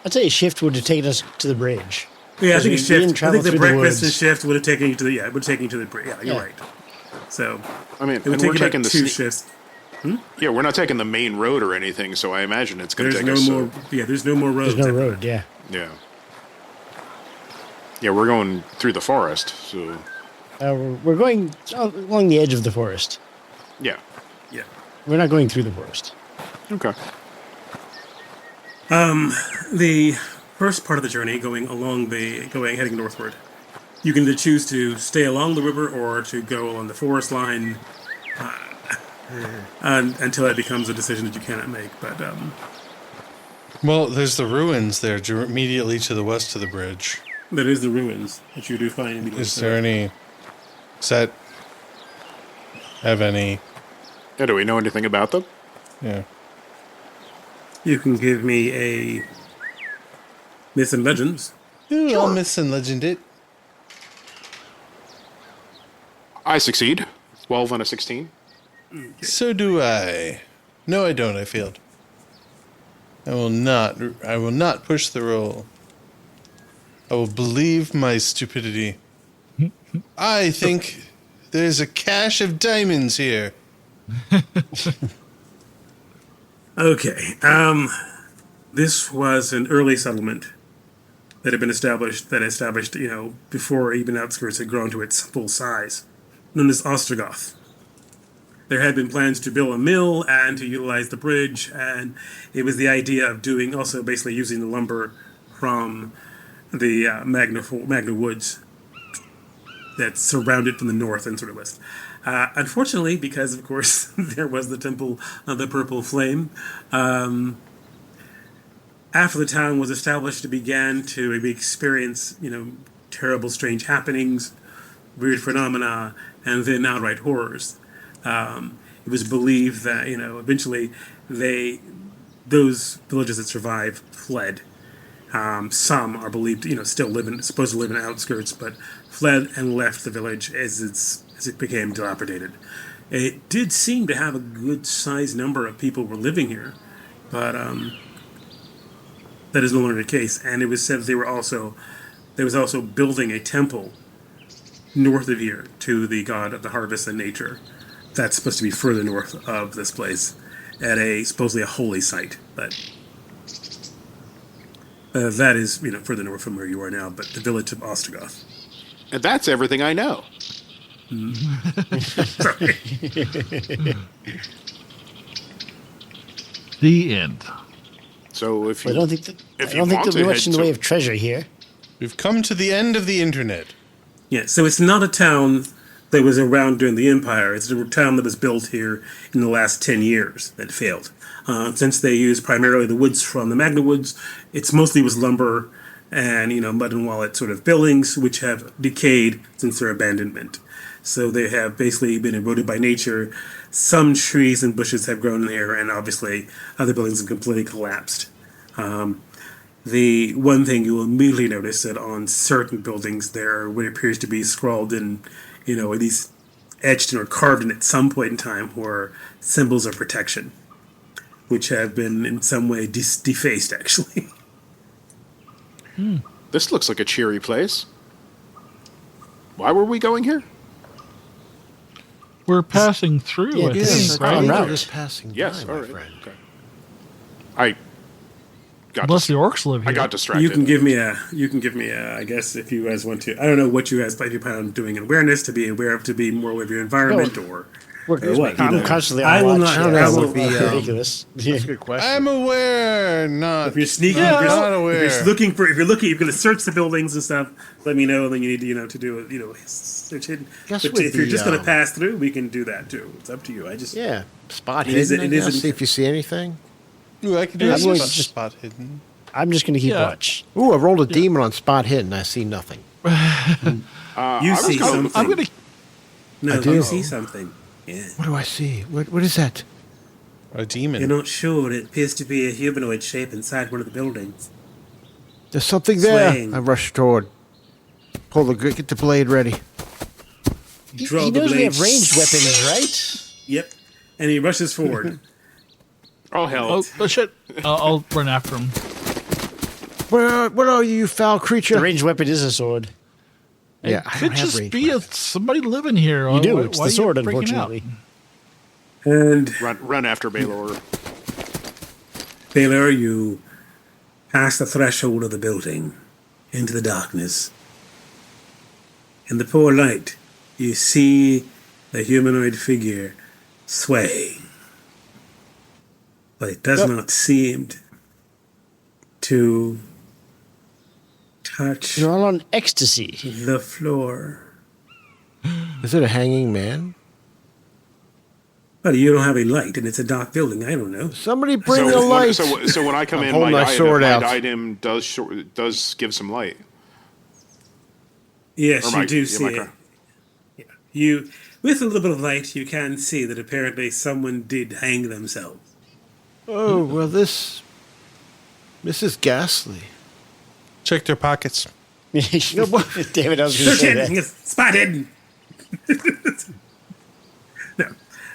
I'd say a shift would have taken us to the bridge. Yeah, I think a We shift. didn't I travel think the through breakfast and woods. shift would have taken you to the bridge. Yeah, you're Yeah. right. So I mean, it would and take we're about taking the 2 shifts. Yeah, we're not taking the main road or anything, so I imagine it's going to There's take no us. more. Yeah, there's no more roads. There's no road. Yeah. Yeah. Yeah, we're going through the forest, so We're going along the edge of the forest. yeah. Yeah. We're not going through the forest. Okay. The first part of the journey, heading northward, you can either choose to stay along the river or to go along the forest line until it becomes a decision that you cannot make. But Well, there's the ruins there, immediately to the west of the bridge. that is the ruins that you do find. immediately Is to there any? Does that have any? Yeah, do we know anything about them? Yeah. You can give me a myths and legends. Ooh, I'll miss and legend it. I succeed. 12 on a 16. So do I. No, I don't. I failed. I will not push the roll. I will believe my stupidity. I think there's a cache of diamonds here. Okay. This was an early settlement that had been established, before even outskirts had grown to its full size, known as Ostrogoth. There had been plans to build a mill and to utilize the bridge, and it was the idea of basically using the lumber from the Magna woods that surrounded from the north and sort of west. Unfortunately, because of course there was the Temple of the Purple Flame, after the town was established, it began to experience, terrible, strange happenings, weird phenomena, and then outright horrors. It was believed that eventually those villages that survived fled. Some are believed, supposed to live in the outskirts, but fled and left the village as it became dilapidated. It did seem to have a good sized number of people were living here, but that is no longer the case. And it was said that there was also building a temple north of here to the god of the harvest and nature. That's supposed to be further north of this place, at supposedly a holy site, but that is further north from where you are now. But the village of Ostrogoth. And that's everything I know. Sorry. The end. So if you, I don't think if you there'll want be to much head in the to- way of treasure here. We've come to the end of the internet. Yeah, so it's not a town that was around during the Empire. It's a town that was built here in the last 10 years that failed. Since they use primarily the woods from the Magna Woods, it's mostly was lumber and, mud and wallet sort of buildings, which have decayed since their abandonment. So they have basically been eroded by nature. Some trees and bushes have grown in here, and obviously other buildings have completely collapsed. The one thing you will immediately notice that on certain buildings there are what appears to be scrawled in, at least etched or carved in at some point in time, were symbols of protection, which have been in some way defaced, actually. This looks like a cheery place. Why were we going here? We're passing through, Yeah, I this think, is right? on We're route. just passing Yes, by, all my right. friend. Okay. I got Unless the orcs live here. I got distracted. You can give me a, I guess, if you guys want to. I don't know what you guys plan on doing in awareness to be aware of, to be more aware of your environment, or what. I'm constantly on I will watch. not. I don't know, I that will, would be ridiculous. That's a good question. I'm aware, not. if you're sneaking, not if aware. you're looking, you're going to search the buildings and stuff. Let me know, and then you need to, to do it. Search hidden. Guess But with if you're the, just going to pass through, we can do that too. It's up to you. Yeah, spot It is- hidden. it is- See if you see anything. Ooh, I could do I'm a going spot, to just- spot hidden. I'm just going to keep Yeah. watch. Ooh, I rolled a demon on spot hidden. I see nothing. You I was see gonna- something. I'm gonna. No, I do. you see something. Yeah. What do I see? What is that? A demon. You're not sure. It appears to be a humanoid shape inside one of the buildings. There's something there. Swaying. I rush toward. Get the blade ready. He knows we have ranged weapons, right? Yep. And he rushes forward. Oh, hell. Oh shit! I'll run after him. What are you foul creature? The ranged weapon is a sword. Yeah, It I could don't have just range be weapons. somebody living here. You do. Why It's are the you sword, freaking unfortunately. And Run after Baylor. Baylor, you pass the threshold of the building into the darkness. In the poor light, you see the humanoid figure sway. But it does not seem to touch You're all on ecstasy. the floor. Is it a hanging man? But you don't have a light, and it's a dark building. I don't know. Somebody bring a light. So when I come I'm in, holding my my sword out. item does give some light. Yes, Or you do yeah, see it. Yeah. You, with a little bit of light, you can see that apparently someone did hang themselves. Oh, well, this is ghastly. Check their pockets. Damn it, I was going to say that. Spotted.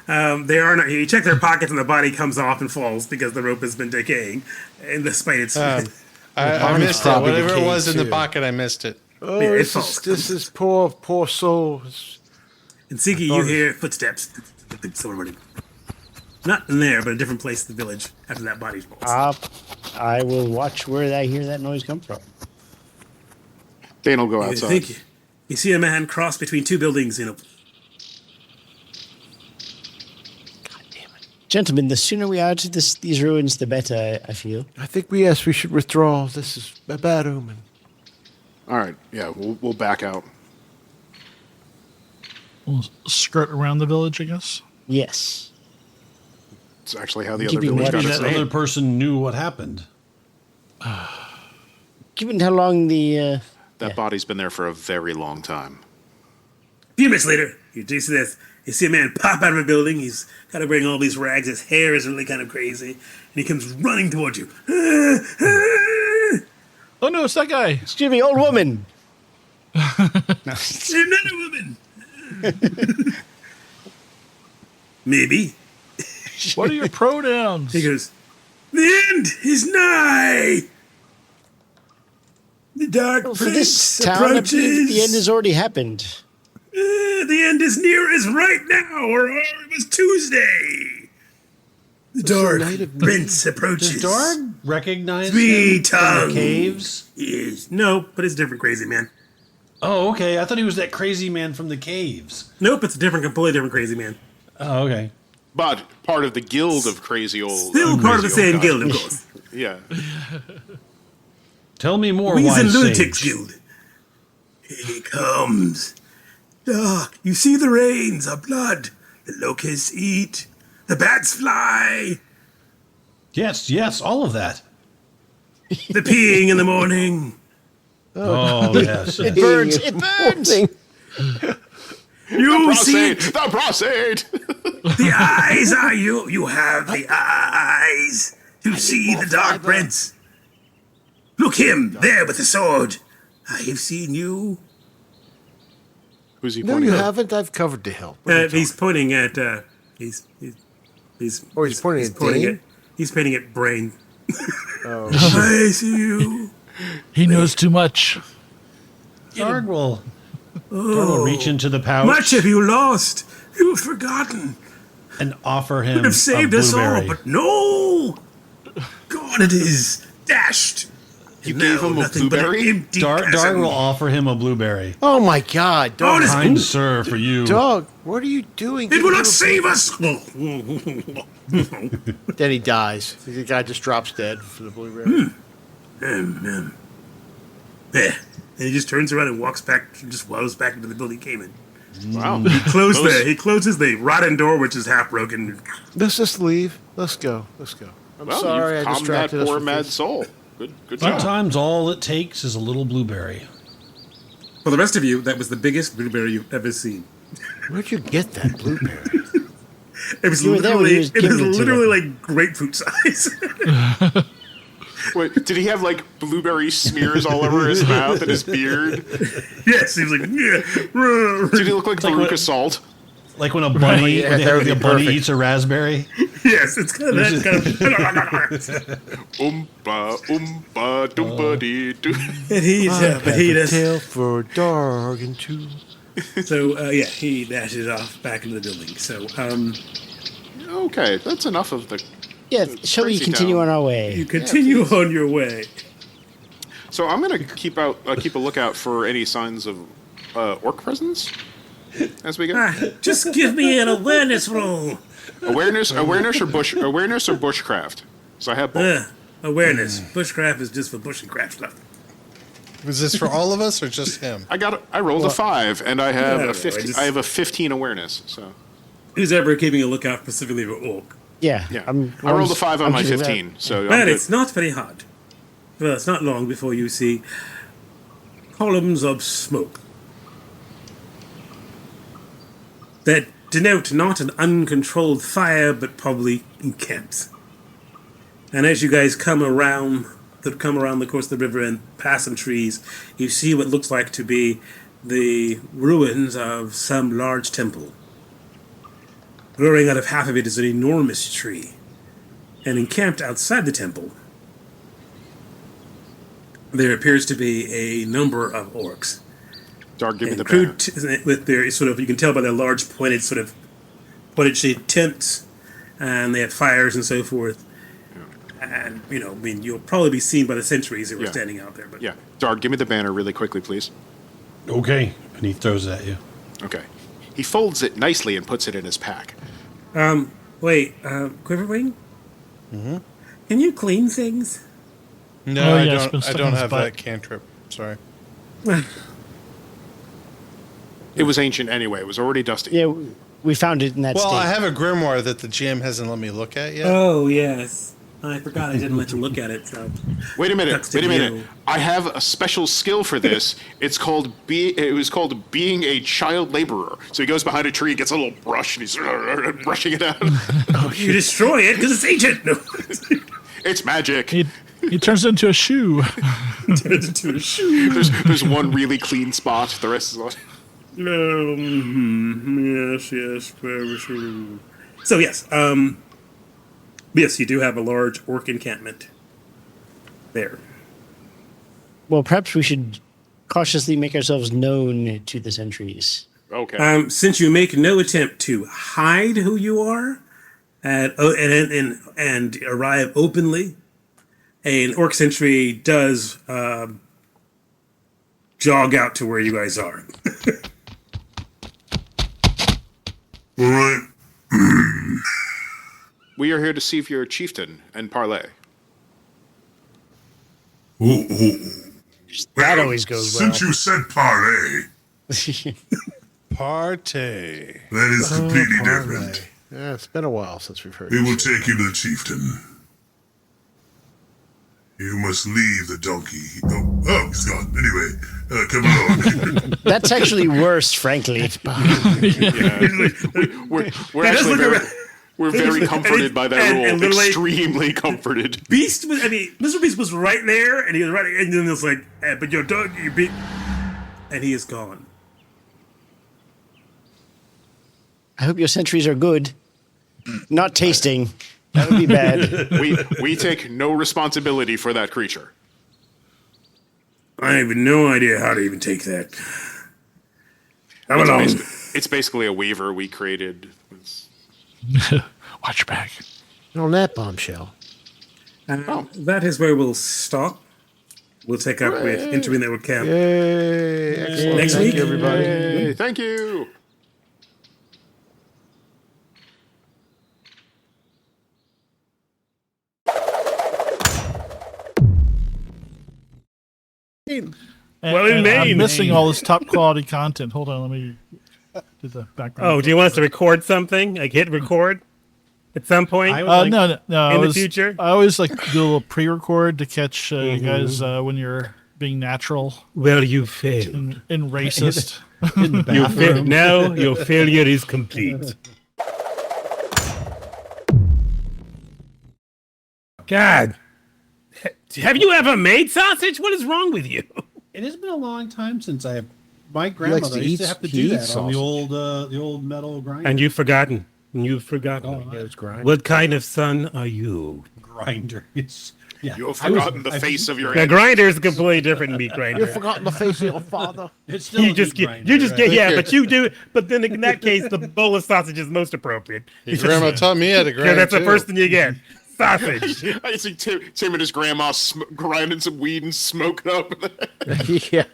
No, they are not. You check their pockets, and the body comes off and falls because the rope has been decaying, and despite its. I missed it. probably Whatever it was in the decayed, too. pocket, I missed it. Oh, Yeah, it this falls. is poor soul. And Siki, you hear footsteps. Someone running. Not in there, but a different place in the village after that body falls. I will watch where I hear that noise come from. Dane will go outside. You see a man cross between two buildings. Gentlemen, the sooner we are out of these ruins, the better, I feel. I think we should withdraw. This is a bad omen. All right, yeah, we'll back out. We'll skirt around the village, I guess. Yes. It's actually how the other Keeping village got Maybe its that name. other person knew what happened. Given how long the... That body's been there for a very long time. A few minutes later, you do see this. You see a man pop out of a building. He's kind of wearing all these rags. His hair is really kind of crazy. And he comes running towards you. Oh no, it's that guy. Excuse me, old woman. Another woman. Maybe. What are your pronouns? He goes, the end is nigh. The dark For prince this town, I approaches. believe the end has already happened. The end is near as right now, or it was Tuesday. The dark prince approaches. Does Darg recognize Three him from tongues. the caves? Yes. No, but it's a different crazy man. Oh, okay. I thought he was that crazy man from the caves. Nope, it's a completely different crazy man. Oh, okay. But part of the guild of crazy old. Still part of the crazy same old guild, of guys. course. Yeah. Tell me more, We's and wise Lunatics sage. Guild. Here he comes. Dark, you see the rains of blood. The locusts eat. The bats fly. Yes, all of that. The peeing in the morning. Oh, yes. It burns. It burns. You see The prostate! the eyes are you. You have the eyes to see the dark prince. Look him there with the sword. I have seen you. Who's he No, pointing you at? haven't. I've covered the hill. What are you He's pointing at. He's pointing at Dane? He's pointing at Brain. Oh. I see you. He knows too much. Darg will reach into the pouch Much have you lost. You've forgotten. and offer him Could have saved a us all, blueberry. but no. Gone it is. Dashed. You And gave now him a nothing but an blueberry? empty Darg chasm. will offer him a blueberry. Oh my God, dog! this- Kind sir, for you. Dog, what are you doing? It will not save us. Then he dies. The guy just drops dead for the blueberry. There. And he just turns around and walks back, just waddles back into the building he came in. Wow. He closes the rotten door, which is half broken. Let's just leave. Let's go. I'm Well, sorry I you've calmed distracted that us. poor with mad this. soul. Good job. Sometimes all it takes is a little blueberry. For the rest of you, that was the biggest blueberry you've ever seen. Where'd you get that blueberry? It was You were there when he literally, was giving it to like grapefruit size. Wait, did he have like blueberry smears all over his mouth and his beard? Yes, he was like, yeah. Did he look like Veruca Salt? Like when a bunny, a bunny eats a raspberry. Yes, it's kind of that kind of. Oompa doompa dee doo. But he does. Tail for a dog and two. So he dashes off back into the building. So Okay, that's enough of the. Yeah, shall we continue on our way? you continue on your way. So I'm gonna keep a lookout for any signs of orc presence as we go. Just give me an awareness roll. Awareness or bushcraft. So I have both. Awareness. Bushcraft is just for bushcraft stuff. Was this for all of us or just him? I rolled a 5, and I have a 15. I have a 15 awareness. So who's ever keeping a lookout specifically for orc? Yeah. I rolled a 5 on my 15. So But it's not very hard. Well, it's not long before you see columns of smoke that denote not an uncontrolled fire, but probably camps. And as you guys come around the course of the river and pass some trees, you see what looks like to be the ruins of some large temple. Growing out of half of it is an enormous tree, and encamped outside the temple, there appears to be a number of orcs. Dark, give me the banner. With their sort of, you can tell by their large pointed shaped tents, and they had fires and so forth. And you'll probably be seen by the sentries that were standing out there. But Dark, give me the banner really quickly, please. Okay, and he throws it at you. Okay, he folds it nicely and puts it in his pack. Quiverwing? Mm-hmm. Can you clean things? No, I don't have that cantrip. Sorry. It was ancient anyway. It was already dusty. Yeah, we found it in that state. Well, I have a grimoire that the GM hasn't let me look at yet. Oh, yes. I forgot I didn't let you look at it. So. Wait a minute. I have a special skill for this. It was called being a child laborer. So he goes behind a tree, gets a little brush, and he's brushing it out. You destroy it because it's ancient. No. It's magic. He turns it into a shoe. There's one really clean spot. The rest is all. Yes. So yes, yes, you do have a large orc encampment there. Well, perhaps we should cautiously make ourselves known to the sentries. Okay. Since you make no attempt to hide who you are, and arrive openly, an orc sentry does jog out to where you guys are. All right. We are here to see if you're a chieftain and parlay. That always goes well. Since you said parlay, Partay. that is completely different. Yeah, it's been a while since we've heard We this will shit. take you to the chieftain. You must leave the donkey. He's gone. Anyway, come along. That's actually worse, frankly. We're very comforted by that rule. Extremely comforted. Mr. Beast was right there, and he was right, and then it's like, but your dog, you beat, and he is gone. I hope your sentries are good. Not tasting. That would be bad. We take no responsibility for that creature. I have no idea how to even take that. Come along. It's basically a weaver we created. Watch your back. On that bombshell. That is where we'll stop. We'll take up with entering the camp. Yay! Excellent. Next Thank week, you, everybody. Yay. Thank you. I'm missing all this top quality content. Hold on, let me do the background. Oh, do you want us to record something? Like hit record at some point? No. In the future? I always like do a little pre-record to catch you guys when you're being natural. Well, you failed. And racist. You failed. Now your failure is complete. God. Have you ever made sausage? What is wrong with you? It has been a long time since my grandmother used to have to do that on the old metal grinder. And you've forgotten. You've forgotten. What kind of son are you? Grinder. Yeah. You have forgotten the face of your. The grinder is completely different than meat grinder. You've forgotten the face of your father. It's still you just get, but you do. But then in that case, the bowl of sausage is most appropriate. Your grandma taught me how to grind. Yeah, that's the first thing you get. Sausage. I see Tim and his grandma grinding some weed and smoking up. Yeah.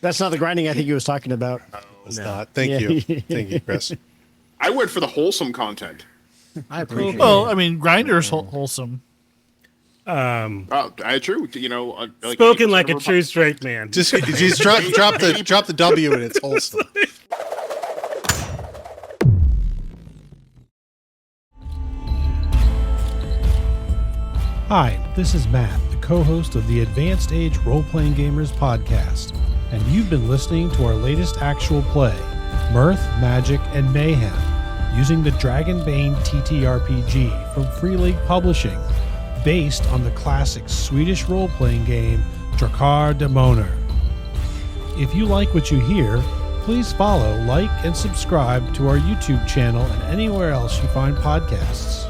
That's not the grinding I think he was talking about. It's not. Thank you. Thank you, Chris. I went for the wholesome content. I appreciate it. Well, I mean, Grinder's wholesome. True. Spoken like a true straight man. Just drop the W and it's wholesome. Hi, this is Matt, the co-host of the Advanced Age Role-Playing Gamers podcast, and you've been listening to our latest actual play, Mirth, Magic, and Mayhem, using the Dragonbane TTRPG from Free League Publishing, based on the classic Swedish role-playing game Drakar Demoner. If you like what you hear, please follow, like, and subscribe to our YouTube channel and anywhere else you find podcasts.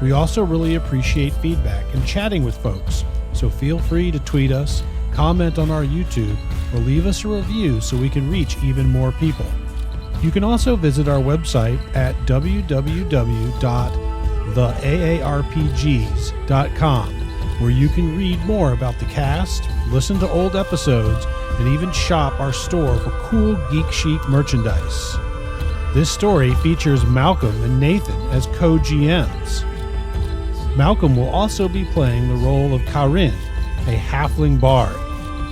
We also really appreciate feedback and chatting with folks, so feel free to tweet us, comment on our YouTube, or leave us a review so we can reach even more people. You can also visit our website at www.theaarpgs.com, where you can read more about the cast, listen to old episodes, and even shop our store for cool geek chic merchandise. This story features Malcolm and Nathan as co-GMs. Malcolm will also be playing the role of Karin, a halfling bard.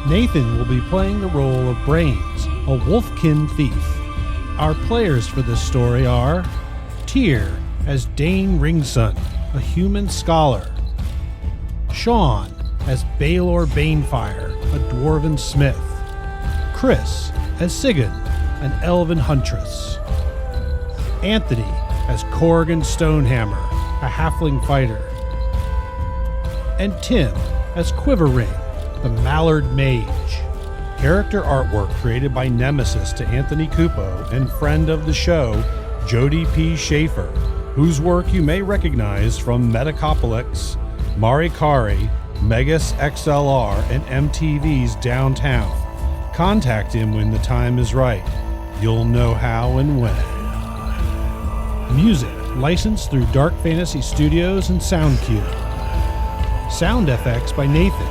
Nathan will be playing the role of Brains, a wolfkin thief. Our players for this story are Tyr as Dane Ringson, a human scholar. Sean as Baelor Banefire, a dwarven smith. Chris as Sigyn, an elven huntress. Anthony as Corrigan Stonehammer, a halfling fighter. And Tim as Quiverring, the Mallard Mage. Character artwork created by Nemesis to Anthony Cupo and friend of the show, Jody P. Schaefer, whose work you may recognize from Metacopolis, Marikari, Megas XLR, and MTV's Downtown. Contact him when the time is right. You'll know how and when. Music licensed through Dark Fantasy Studios and SoundCube. Sound effects by Nathan,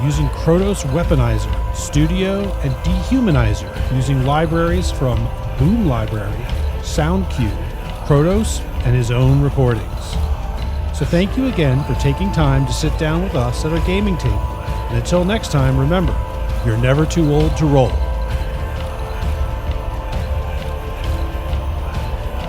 using Krotos Weaponizer, Studio, and Dehumanizer, using libraries from Boom Library, SoundCube, Krotos, and his own recordings. So thank you again for taking time to sit down with us at our gaming table. And until next time, remember, you're never too old to roll.